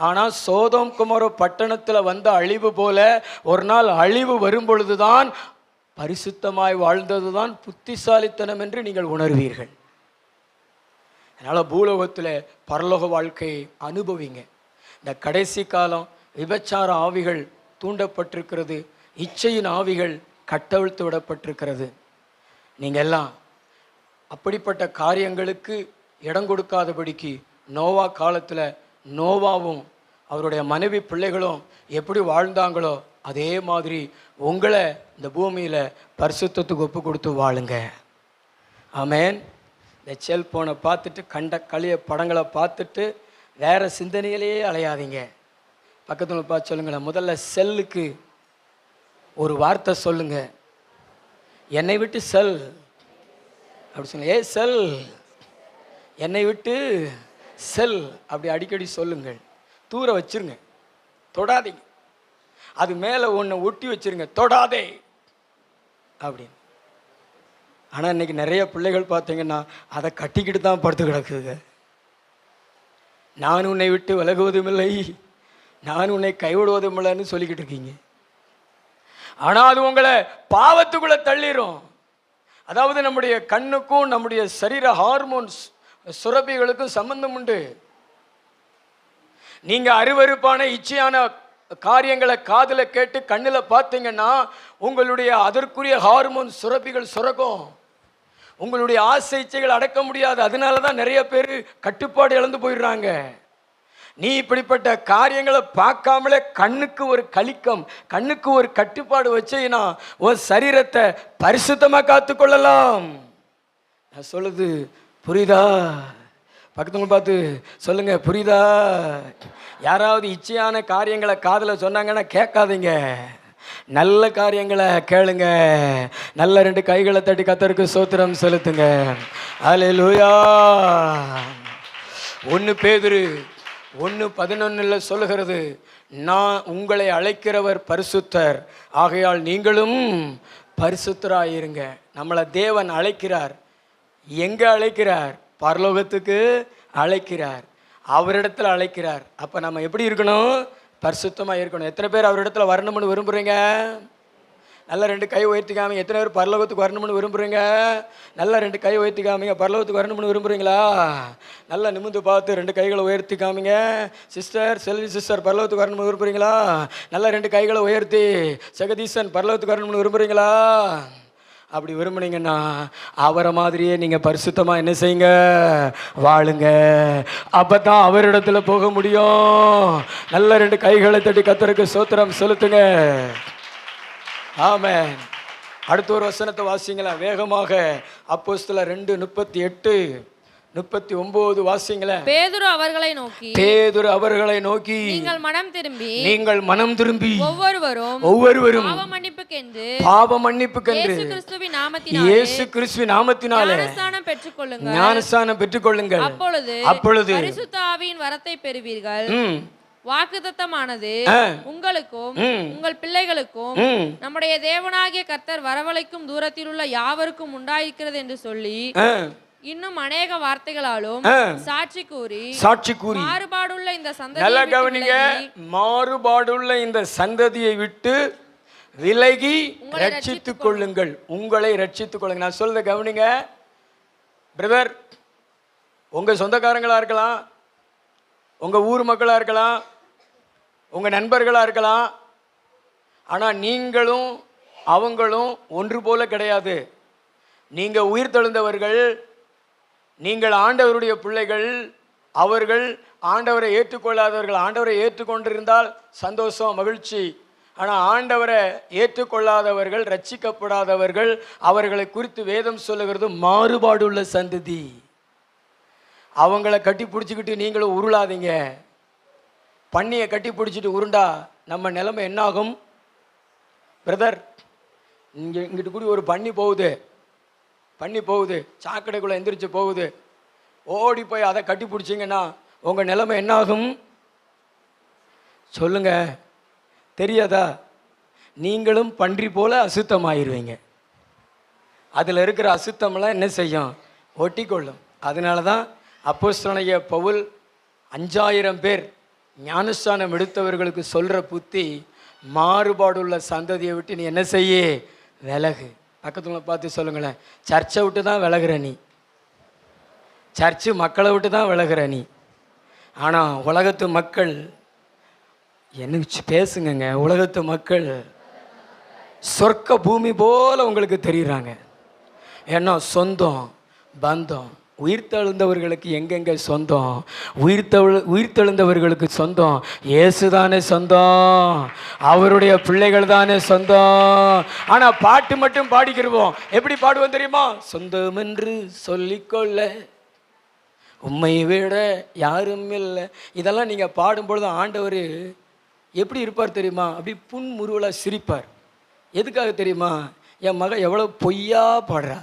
ஆனால் சோதோம் குமோரோ பட்டணத்தில் வந்த அழிவு போல ஒரு நாள் அழிவு வரும் பொழுது தான் பரிசுத்தமாய் வாழ்ந்தது தான் புத்திசாலித்தனம் என்று நீங்கள் உணர்வீர்கள். அதனால் பூலோகத்தில் பரலோக வாழ்க்கையை அனுபவிங்க. இந்த கடைசி காலம் விபச்சார ஆவிகள் தூண்டப்பட்டிருக்கிறது. இச்சையின் ஆவிகள் கட்டவிழ்த்து விடப்பட்டிருக்கிறது. நீங்கள் எல்லாம் அப்படிப்பட்ட காரியங்களுக்கு இடம் கொடுக்காதபடிக்கு நோவா காலத்தில் நோவாவும் அவருடைய மனைவி பிள்ளைகளும் எப்படி வாழ்ந்தாங்களோ அதே மாதிரி உங்களை இந்த பூமியில் பரிசுத்தத்துக்கு ஒப்பு கொடுத்து வாழுங்க. ஆமென். இந்த செல்ஃபோனை பார்த்துட்டு கண்ட களிய படங்களை பார்த்துட்டு வேறு சிந்தனையிலேயே அலையாதீங்க. பக்கத்தில் பார்த்து சொல்லுங்களேன், முதல்ல செல்லுக்கு ஒரு வார்த்தை சொல்லுங்க, என்னை விட்டு செல் அப்படி சொல்லுங்க. ஏ செல், என்னை விட்டு செல் அப்படி அடிக்கடி சொல்லுங்கள். தூர வச்சிருங்க, தொடாதீங்க. அது மேலே ஒன்று ஒட்டி வச்சிருங்க, தொடாதே அப்படின்னு. ஆனால் இன்னைக்கு நிறைய பிள்ளைகள் பார்த்தீங்கன்னா அதை கட்டிக்கிட்டு தான் படுத்து கிடக்குதுங்க. நான் உன்னை விட்டு விலகுவதும் இல்லை, நான் உன்னை கைவிடுவதும் இல்லைன்னு சொல்லிக்கிட்டு இருக்கீங்க. ஆனால் அது உங்களை பாவத்துக்குள்ளே தள்ளிடும். அதாவது நம்முடைய கண்ணுக்கும் நம்முடைய சரீர ஹார்மோன்ஸ் சுரப்பிகளுக்கும் சம்பந்தம் உண்டு. நீங்கள் அருவருப்பான இச்சையான காரியங்களை காதில் கேட்டு கண்ணில் பார்த்தீங்கன்னா உங்களுடைய அதற்குரிய ஹார்மோன் சுரப்பிகள் சுரக்கும். உங்களுடைய ஆசை இச்சைகள் அடக்க முடியாது. அதனால தான் நிறைய பேர் கட்டுப்பாடு இழந்து போயிடுறாங்க. நீ இப்படிப்பட்ட காரியங்களை பார்க்காமலே கண்ணுக்கு ஒரு கலிக்கம், கண்ணுக்கு ஒரு கட்டுப்பாடு வச்சீங்கன்னா உன் சரீரத்தை பரிசுத்தமாக காத்துக்கொள்ளலாம். நான் சொல்லுது புரியுதா? பக்கத்துல பார்த்து சொல்லுங்க, புரியுதா? யாராவது இச்சையான காரியங்களை காதில் சொன்னாங்கன்னா கேட்காதீங்க, நல்ல காரியங்களை கேளுங்க. நல்ல 2 கைகளை தட்டி கர்த்தருக்கு ஸ்தோத்திரம் செலுத்துங்க. அல்லேலூயா. 1 பேதுரு 1:11 சொல்லுகிறது, நான் உங்களை அழைக்கிறவர் பரிசுத்தர், ஆகையால் நீங்களும் பரிசுத்தராயிருங்க. நம்மளை தேவன் அழைக்கிறார். எங்கே அழைக்கிறார்? பரலோகத்துக்கு அழைக்கிறார், அவரிடத்துல அழைக்கிறார். அப்போ நம்ம எப்படி இருக்கணும்? பரிசுத்தமாக இருக்கணும். எத்தனை பேர் அவரிடத்துல வரணும்னு விரும்புகிறீங்க? நல்லா 2 கை உயர்த்திக்காமீங்க. எத்தனை பேர் பரலோகத்துக்கு வரணும்னு விரும்புகிறீங்க? நல்லா 2 கை உயர்த்திக்காமீங்க. பரலோகத்துக்கு வரணும்னு விரும்புகிறீங்களா? நல்லா நிமிந்து பார்த்து 2 கைகளை உயர்த்திக்காமீங்க. சிஸ்டர், செல்வி சிஸ்டர், பரலோகத்துக்கு வரணும்னு விரும்புகிறீங்களா? நல்லா 2 கைகளை உயர்த்தி. ஜெகதீசன், பரலோகத்துக்கு வரணும்னு விரும்புகிறீங்களா? அப்படி விரும்புனீங்கன்னா அவரை மாதிரியே நீங்கள் பரிசுத்தமாக என்ன செய்யுங்க? வாழுங்க. அப்போ தான் அவரிடத்துல போக முடியும். நல்ல 2 கைகளை தட்டி கர்த்தருக்கு ஸ்தோத்திரம் செலுத்துங்க. ஆமென். அடுத்த ஒரு வசனத்தை வாசிங்களா வேகமாக. அப்போஸ்தலர் 2:38-39 வாசிங்களேன். பேதுரு அவர்களை நோக்கி நீங்கள் மனம் திரும்பி ஒவ்வொருவரும் பாவ மன்னிப்புக்கென்று இயேசு கிறிஸ்துவின் நாமத்தினாலே ஞானஸ்நானம் பெற்றுக்கொள்ளுங்கள். அப்பொழுது பரிசுத்த ஆவியின் வரத்தை பெறுவீர்கள். வாக்குத்தத்தமானது உங்களுக்கும் உங்கள் பிள்ளைகளுக்கும் நம்முடைய தேவனாகிய கர்த்தர் வரவழைக்கும் தூரத்தில் உள்ள யாவருக்கும் உண்டாயிருக்கிறது என்று சொல்லி இன்னும் அநேக வார்த்தைகளாலும் சாட்சி கூறி மாறுபாடுள்ள இந்த சந்ததியை விட்டு விலகி ரட்சித்துக் கொள்ளுங்கள். உங்களை ரட்சித்துக் கொள்ளுங்க. நான் சொல்றத கவனிங்க பிரதர். உங்க சொந்தக்காரங்களா இருக்கலாம், உங்க ஊர் மக்களா இருக்கலாம், உங்க நண்பர்களா இருக்கலாம். ஆனா நீங்களும் அவங்களும் ஒன்று போல கிடையாது. நீங்க உயிர் தெழுந்தவர்கள், நீங்கள் ஆண்டவருடைய பிள்ளைகள். அவர்கள் ஆண்டவரை ஏற்றுக்கொள்ளாதவர்கள். ஆண்டவரை ஏற்றுக்கொண்டிருந்தால் சந்தோஷம், மகிழ்ச்சி. ஆனால் ஆண்டவரை ஏற்றுக்கொள்ளாதவர்கள், ரட்சிக்கப்படாதவர்கள், அவர்களை குறித்து வேதம் சொல்லுகிறது மாறுபாடுள்ள சந்ததி. அவங்கள கட்டி பிடிச்சிக்கிட்டு நீங்களும் உருளாதீங்க. பண்ணியை கட்டி பிடிச்சிட்டு உருண்டா நம்ம நிலைமை என்னாகும் பிரதர்? இங்கிட்டு கூடி ஒரு பண்ணி போகுது, சாக்கடைக்குள்ளே எந்திரிச்சு போகுது. ஓடி போய் அதை கட்டி பிடிச்சிங்கன்னா உங்கள் நிலைமை என்னாகும் சொல்லுங்க? தெரியாதா? நீங்களும் பன்றி போல அசுத்தமாயிருவீங்க. அதில் இருக்கிற அசுத்தமெல்லாம் என்ன செய்யும்? ஒட்டிக்கொள்ளும். அதனால தான் அப்போஸ்தலனாகிய பவுல் 5000 பேர் ஞானஸ்நானம் எடுத்தவர்களுக்கு சொல்கிற புத்தி, மாறுபாடுள்ள சந்ததியை விட்டு நீ என்ன செய்ய? விலகு. பக்கத்தில் பார்த்து சொல்லுங்களேன், சர்ச்சை விட்டு தான் விலகுற நீ, சர்ச்சு மக்களை விட்டு தான் விலகுற நீ. ஆனால் உலகத்து மக்கள் என்ன பேசுங்க, உலகத்து மக்கள் சொர்க்க பூமி போல உங்களுக்கு தெரியுறாங்க. ஏன்னா சொந்தம், பந்தம், உயிர்த்தெழுந்தவர்களுக்கு எங்கெங்கே சொந்தம்? உயிர்த்தெழுந்தவர்களுக்கு சொந்தம் இயேசு தானே சொந்தம், அவருடைய பிள்ளைகள் தானே சொந்தம். ஆனால் பாட்டு மட்டும் பாடிக்கிருவோம். எப்படி பாடுவோம் தெரியுமா? சொந்தம் என்று சொல்லிக்கொள்ள உம்மை விட யாரும் இல்லை. இதெல்லாம் நீங்கள் பாடும்பொழுது ஆண்டவர் எப்படி இருப்பார் தெரியுமா? அப்படி புன்முறுவலாக சிரிப்பார். எதுக்காக தெரியுமா? என் மகன் எவ்வளோ பொய்யா பாடுறா.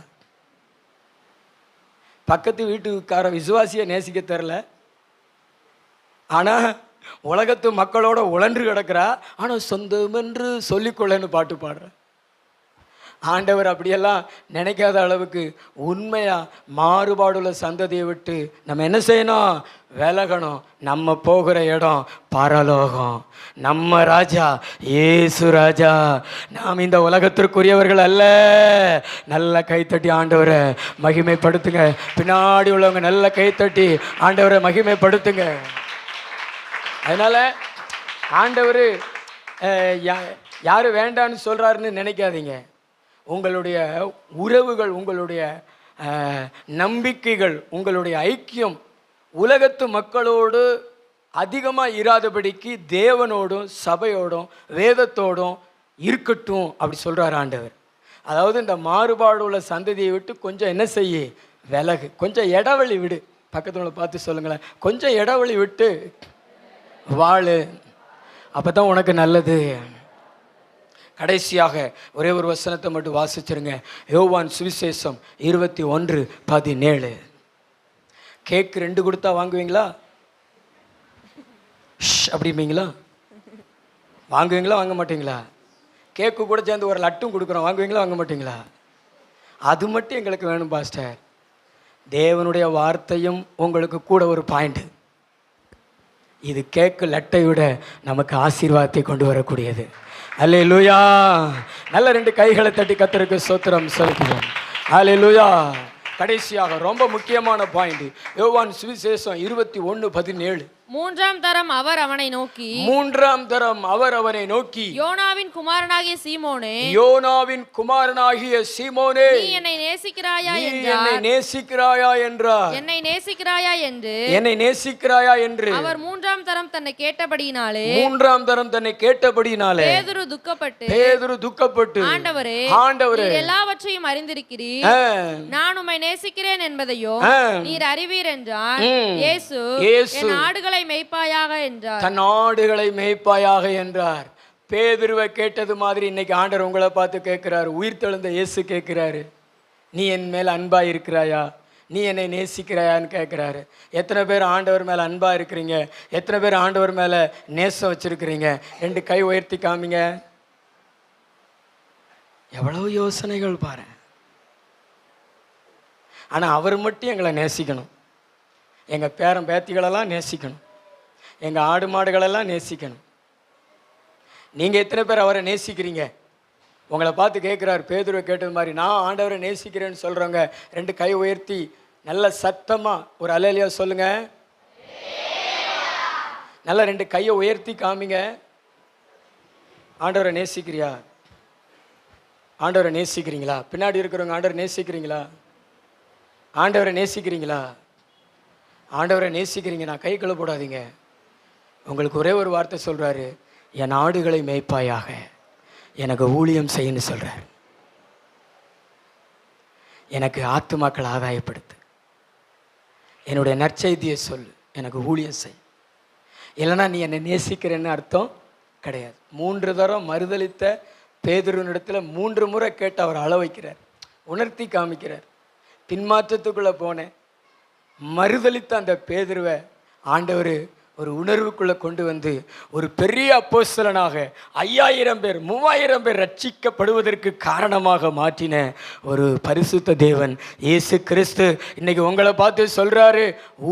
பக்கத்து வீட்டுக்கார விசுவாசியை நேசிக்க தெரில, ஆனால் உலகத்து மக்களோட உழன்று கிடக்கிறா. ஆனால் சொந்தம் என்று சொல்லிக்கொள்ளன்னு பாட்டு பாடுற. ஆண்டவர் அப்படியெல்லாம் நினைக்காத அளவுக்கு உண்மையாக மாறுபாடுள்ள சந்ததியை விட்டு நம்ம என்ன செய்யணும்? விலகணும். நம்ம போகிற இடம் பரலோகம். நம்ம ராஜா இயேசு ராஜா. நாம் இந்த உலகத்திற்குரியவர்கள் அல்ல. நல்ல கைத்தட்டி ஆண்டவரை மகிமைப்படுத்துங்க. பின்னாடி உள்ளவங்க நல்ல கைத்தட்டி ஆண்டவரை மகிமைப்படுத்துங்க. அதனால் ஆண்டவர் யார் வேண்டான்னு சொல்கிறாருன்னு நினைக்காதீங்க. உங்களுடைய உறவுகள், உங்களுடைய நம்பிக்கைகள், உங்களுடைய ஐக்கியம் உலகத்து மக்களோடு அதிகமாக இராதபடிக்கு தேவனோடும் சபையோடும் வேதத்தோடும் இருக்கட்டும் அப்படி சொல்கிறார் ஆண்டவர். அதாவது இந்த மாறுபாடு உள்ள சந்ததியை விட்டு கொஞ்சம் என்ன செய்ய விலகு, கொஞ்சம் இடைவெளி விடு. பக்கத்தில் பார்த்து சொல்லுங்களேன், கொஞ்சம் இடைவெளி விட்டு வாழு, அப்போ தான் உனக்கு நல்லது. கடைசியாக ஒரே ஒரு வசனத்தை மட்டும் வாசிச்சிருங்க. யோவான் சுவிசேஷம் 21:17. கேக் 2 கொடுத்தா வாங்குவீங்களா? அப்படிம்பீங்களா? வாங்குவீங்களா வாங்க மாட்டீங்களா? கேக்கு கூட சேர்ந்து ஒரு லட்டும் கொடுக்குறோம், வாங்குவீங்களா வாங்க மாட்டீங்களா? அது மட்டும் எங்களுக்கு வேணும் பாஸ்டர். தேவனுடைய வார்த்தையும் உங்களுக்கு கூட ஒரு பாயிண்ட். இது கேக்கு லட்டை விட நமக்கு ஆசீர்வாதத்தை கொண்டு வரக்கூடியது. அல்லேலூயா. நல்ல 2 கைகளை தட்டி கர்த்தருக்கு ஸ்தோத்திரம் செலுத்துவோம். அல்லேலூயா. கடைசியாக ரொம்ப முக்கியமான பாயிண்ட், யோவான் சுவிசேஷம் 21:17. மூன்றாம் தரம் அவர் அவனை நோக்கி, மூன்றாம் தரம் அவர் அவனை நோக்கி, யோனாவின் குமாரனாகிய சீமோனே, யோனாவின் குமாரனாகிய சீமோனே, நீ என்னை நேசிக்கிறாயா நீ என்றார். என்னை நேசிக்கிறாயா என்றார். என்னை நேசிக்கிறாயா என்று, என்னை நேசிக்கிறாயா என்று அவர் மூன்றாம் தரம் தன்னை கேட்டபடியினாலே, மூன்றாம் தரம் தன்னை கேட்டபடியினாலே பேதுரு துக்கப்பட்டு, ஆண்டவரே, நீர் எல்லாவற்றையும் அறிந்திருக்கிறீர், நான் உம்மை நேசிக்கிறேன் என்பதையும் நீர் அறிவீர் என்றார். இயேசு என் ஆடுகளை மேய்ப்பாயாக என்றார். தன் ஆடுகளை மேய்ப்பாயாக என்றார். பேதுருவை கேட்டது மாதிரி இன்னைக்கு ஆண்டவர் உங்களை பார்த்து கேட்கிறாரு. உயிர்த்தெழுந்த இயேசு கேட்கிறாரு, நீ என் மேல் அன்பா இருக்கிறாயா, நீ என்னை நேசிக்கிறாயான்னு கேட்குறாரு. எத்தனை பேர் ஆண்டவர் மேலே அன்பாக இருக்கிறீங்க? எத்தனை பேர் ஆண்டவர் மேலே நேசம் வச்சுருக்கிறீங்க? 2 கை உயர்த்தி காமிங்க. எவ்வளவு யோசனைகள் பாரு. ஆனால் அவர் மட்டும் எங்களை நேசிக்கணும், எங்கள் பேரன் பேத்திகளெல்லாம் நேசிக்கணும், எங்கள் ஆடு மாடுகளெல்லாம் நேசிக்கணும். நீங்கள் எத்தனை பேர் அவரை நேசிக்கிறீங்க? உங்களை பார்த்து கேட்குறாரு, பேதுருவை கேட்டது மாதிரி நான் ஆண்டவரை நேசிக்கிறேன்னு சொல்கிறவங்க 2 கை உயர்த்தி நல்ல சத்தமாக ஒரு அல்லேலூயா சொல்லுங்க. நல்லா 2 கையை உயர்த்தி காமிங்க. ஆண்டவரை நேசிக்கிறியா? ஆண்டவரை நேசிக்கிறீங்களா? பின்னாடி இருக்கிறவங்க ஆண்டவரை நேசிக்கிறீங்களா? ஆண்டவரை நேசிக்கிறீங்களா? ஆண்டவரை நேசிக்கிறீங்கன்னா கை கழுவ போடாதீங்க. உங்களுக்கு ஒரே ஒரு வார்த்தை சொல்கிறாரு, என் ஆடுகளை மேய்ப்பாயாக, எனக்கு ஊழியம் செய்யன்னு சொல்கிறார். எனக்கு ஆத்துமாக்கள் ஆதாயப்படுத்து, என்னுடைய நற்செய்தியை சொல்லு, எனக்கு ஊழியம் செய். இல்லைன்னா நீ என்னை நேசிக்கிறேன்னு அர்த்தம் கிடையாது. 3 தரம் மறுதளித்த பேதுருவினிடத்தில் 3 முறை கேட்டு அவர் அள வைக்கிறார், உணர்த்தி காமிக்கிறார். பின்மாற்றத்துக்குள்ளே போனேன், மறுதளித்த அந்த பேதுருவை ஆண்டவர் ஒரு உணர்வுக்குள்ளே கொண்டு வந்து ஒரு பெரிய அப்போஸ்தலனாக 5000 பேர் 3000 பேர் ரட்சிக்கப்படுவதற்கு காரணமாக மாற்றின ஒரு பரிசுத்த தேவன் இயேசு கிறிஸ்து இன்னைக்கு உங்களை பார்த்து சொல்கிறாரு,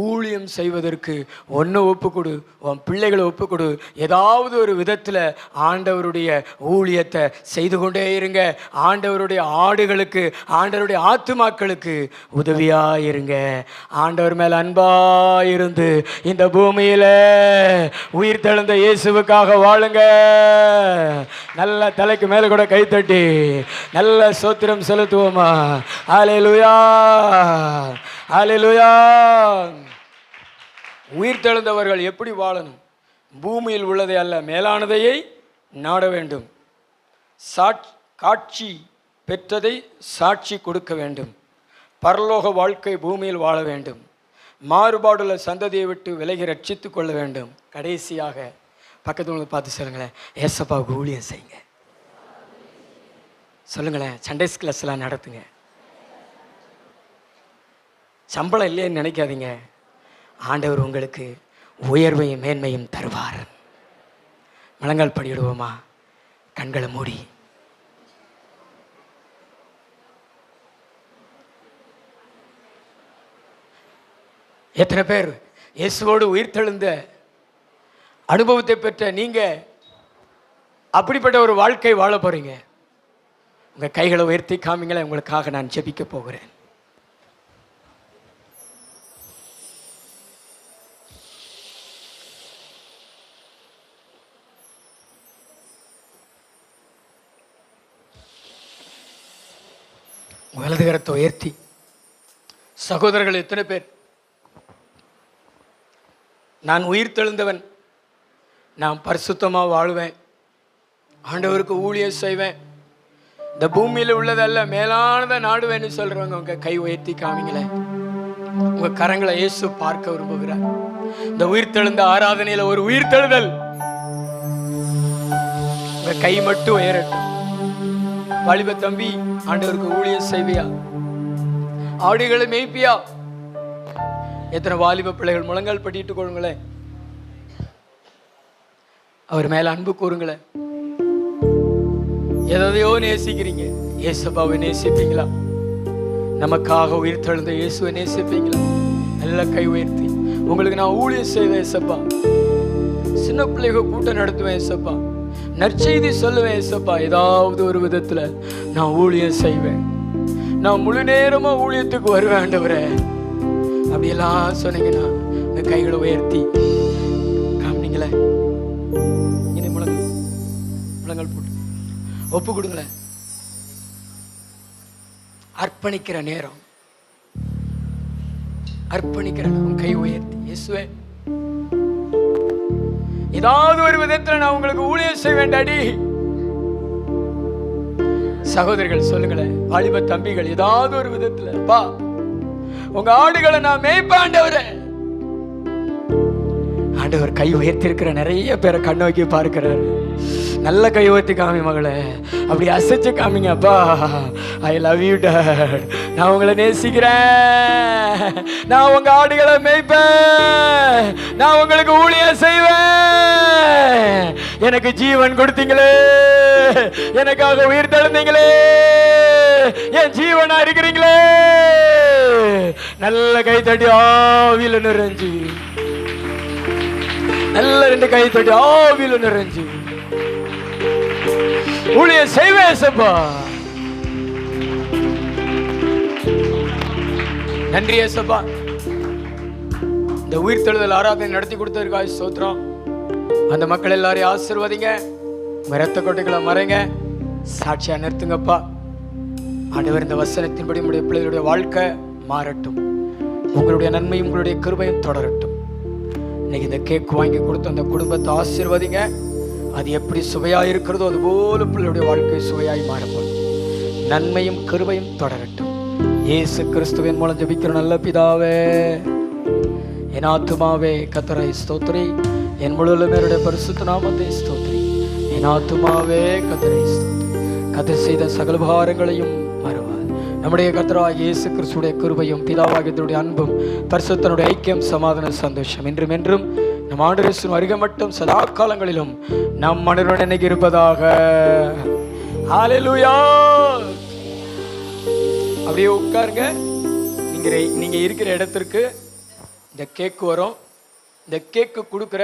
ஊழியம் செய்வதற்கு ஒன்று ஒப்புக்கொடு, உன் பிள்ளைகளை ஒப்புக்கொடு. ஏதாவது ஒரு விதத்தில் ஆண்டவருடைய ஊழியத்தை செய்து கொண்டே இருங்க. ஆண்டவருடைய ஆடுகளுக்கு, ஆண்டவருடைய ஆத்துமாக்களுக்கு உதவியாக இருங்க. ஆண்டவர் மேல் அன்பாக இருந்து இந்த பூமியில் உயிர் தெழுந்த இயேசுவுக்காக வாழுங்க. நல்ல தலைக்கு மேலே கூட கைத்தட்டி நல்ல ஸ்தோத்திரம் செலுத்துவோமா? ஹல்லேலூயா, ஹல்லேலூயா. உயிர் தெழுந்தவர்கள் எப்படி வாழணும்? பூமியில் உள்ளதை அல்ல, மேலானதையை நாட வேண்டும். காட்சி பெற்றதை சாட்சி கொடுக்க வேண்டும். பரலோக வாழ்க்கை பூமியில் வாழ வேண்டும். மாறுபாடுள்ள சந்ததியை விட்டு விலகி ரட்சித்து கொள்ள வேண்டும். கடைசியாக பக்கத்து பார்த்து சொல்லுங்களேன், ஏசப்பாவுக்கு ஊழியம் செய்யுங்க. சொல்லுங்களேன், சண்டேஸ் கிளாஸ்லாம் நடத்துங்க. சம்பளம் இல்லைன்னு நினைக்காதீங்க. ஆண்டவர் உங்களுக்கு உயர்வையும் மேன்மையும் தருவார். முழங்கால் படியிடுவோமா? கண்களை மூடி. எத்தனை பேர் இயேசுவோடு உயிர்த்தெழுந்த அனுபவத்தை பெற்ற நீங்க அப்படிப்பட்ட ஒரு வாழ்க்கை வாழ போறீங்க? உங்க கைகளை உயர்த்தி காமிங்களேன். உங்களுக்காக நான் ஜெபிக்க போகிறேன். வலது கரத்தை உயர்த்தி. சகோதரர்கள் எத்தனை பேர் நான் உயிர் தெழுந்தவன், நான் பரிசுத்தமாக வாழ்வேன், ஆண்டவருக்கு ஊழியம் செய்வேன், இந்த பூமியில் உள்ளதல்ல மேலானதை நாடுவேன்னு சொல்றவங்க உங்க கை உயர்த்தி காமிங்களேன். உங்க கரங்களை இயேசு பார்க்க விரும்புகிறார். இந்த உயிர் தெழுந்த ஆராதனையில ஒரு உயிர் தெழுதல். உங்க கை மட்டும் உயரட்டும். வாலிப தம்பி, ஆண்டவருக்கு ஊழியம் செய்வியா? ஆடுகளை மேய்ப்பியா? எத்தனை வாலிப பிள்ளைகள் முழங்கால் படிட்டு கொள்ளுங்களேன். அவர் மேல அன்பு கூறுங்களேன். எதையோ நேசிக்கிறீங்க. இயேசுவை நேசிப்பீங்களா? நமக்காக உயிர் தெழுந்த இயேசுவை நேசிப்பீங்களா? நல்ல கை உயர்த்தி. உங்களுக்கு நான் ஊழியம் செய்வேன் இயேசப்பா, சின்ன பிள்ளைகள் கூட்டம் நடத்துவேன் இயேசப்பா, நற்செய்தி சொல்லுவேன் இயேசப்பா, ஏதாவது ஒரு விதத்துல நான் ஊழியம் செய்வேன், நான் முழு நேரமா ஊழியத்துக்கு வருவேன் ஆண்டவரே அப்படியெல்லாம் சொன்னீங்கன்னா இந்த கைகளை உயர்த்தி காமிங்களேன். இனி முழங்கால் போட்டு ஒப்பு கொடுங்களேன். அர்ப்பணிக்கிற நேரம், அர்ப்பணிக்கிற கை உயர்த்தி, இயேசுவே ஏதாவது ஒரு விதத்துல நான் உங்களுக்கு ஊழியம் செய்ய வேண்டாடி. சகோதரிகள் சொல்லுங்களேன், வாலிப தம்பிகள் ஏதாவது ஒரு விதத்துல, பா உங்க ஆடுகளை நான் மேய்ப்பாண்டவரே. ஆண்டவர் கை உயர்த்தி இருக்கிற நிறைய பேரை கண்ணோக்கி பார்க்கிறாரு. நல்ல கை உயர்த்தி காமி மகளே, அப்படி அசைச்சு காமிங்க. அப்பா ஐ லவ் யூ டாட், நான் உங்களை நேசிக்கிறேன், நான் உங்க ஆடுகளை மேய்ப்பேன், நான் உங்களுக்கு ஊழியம் செய்வேன், எனக்கு ஜீவன் கொடுத்தீங்களே, எனக்காக உயிர் தெழுந்தீங்களே, என் ஜீவனா இருக்கிறீங்களே. நல்ல கை தட்டி ஆவியில நிறைஞ்சு, நல்ல ரெண்டு கை தட்டி ஆவியில நிறைஞ்சு ஊழியம் செய்வேன் ஏசப்பா. நன்றி ஏசப்பா, இந்த உயிர் தெழுதல் ஆராதனை நடத்தி கொடுத்ததற்காக ஸ்தோத்திரம். அந்த மக்கள் எல்லாரையும் ஆசீர்வதிங்க, உங்க ரத்த கொட்டைகளை மறைங்க, சாட்சியா நிறுத்துங்கப்பா. ஆண்டவர் இந்த வசனத்தின்படி உங்களுடைய பிள்ளைகளுடைய வாழ்க்கை மாறட்டும், உங்களுடைய நன்மையும் உங்களுடைய கிருபையும் தொடரட்டும். இன்னைக்கு இந்த கேக் வாங்கி கொடுத்து அந்த குடும்பத்தை ஆசீர்வதிங்க. அது எப்படி சுவையா இருக்கிறதோ அதுபோல பிள்ளையுடைய வாழ்க்கை சுவையாய் மாறப்படும். நன்மையும் கிருபையும் தொடரட்டும். இயேசு கிறிஸ்துவின் மூலம் ஜெபிக்கிற நல்ல பிதாவே, என் ஆத்துமாவே கர்த்தரை ஸ்தோத்திரி, என் முழுவதும் பரிசுத்த நாமத்தை ஸ்தோத்திரி. என் ஆத்துமாவே கர்த்தரை ஸ்தோத்திரி. கர்த்தர் செய்த சகல பாரங்களையும் மறவார். நம்முடைய கர்த்தராகிய இயேசு கிறிஸ்துவின் கிருபையும் பிதாவாகிய அன்பும் பரிசுத்தனுடைய ஐக்கியம் சமாதான சந்தோஷம் என்றும் என்றும் நம் ஆண்டவர் இயேசுவின் வருகை மட்டும் சதா காலங்களிலும் நம் மனதுடன் இருப்பதாக. ஹல்லேலூயா. அப்படியே உட்காருங்க. நீங்க இருக்கிற இடத்திற்கு இந்த கேக் வரும். இந்த கேக்கு கொடுக்குற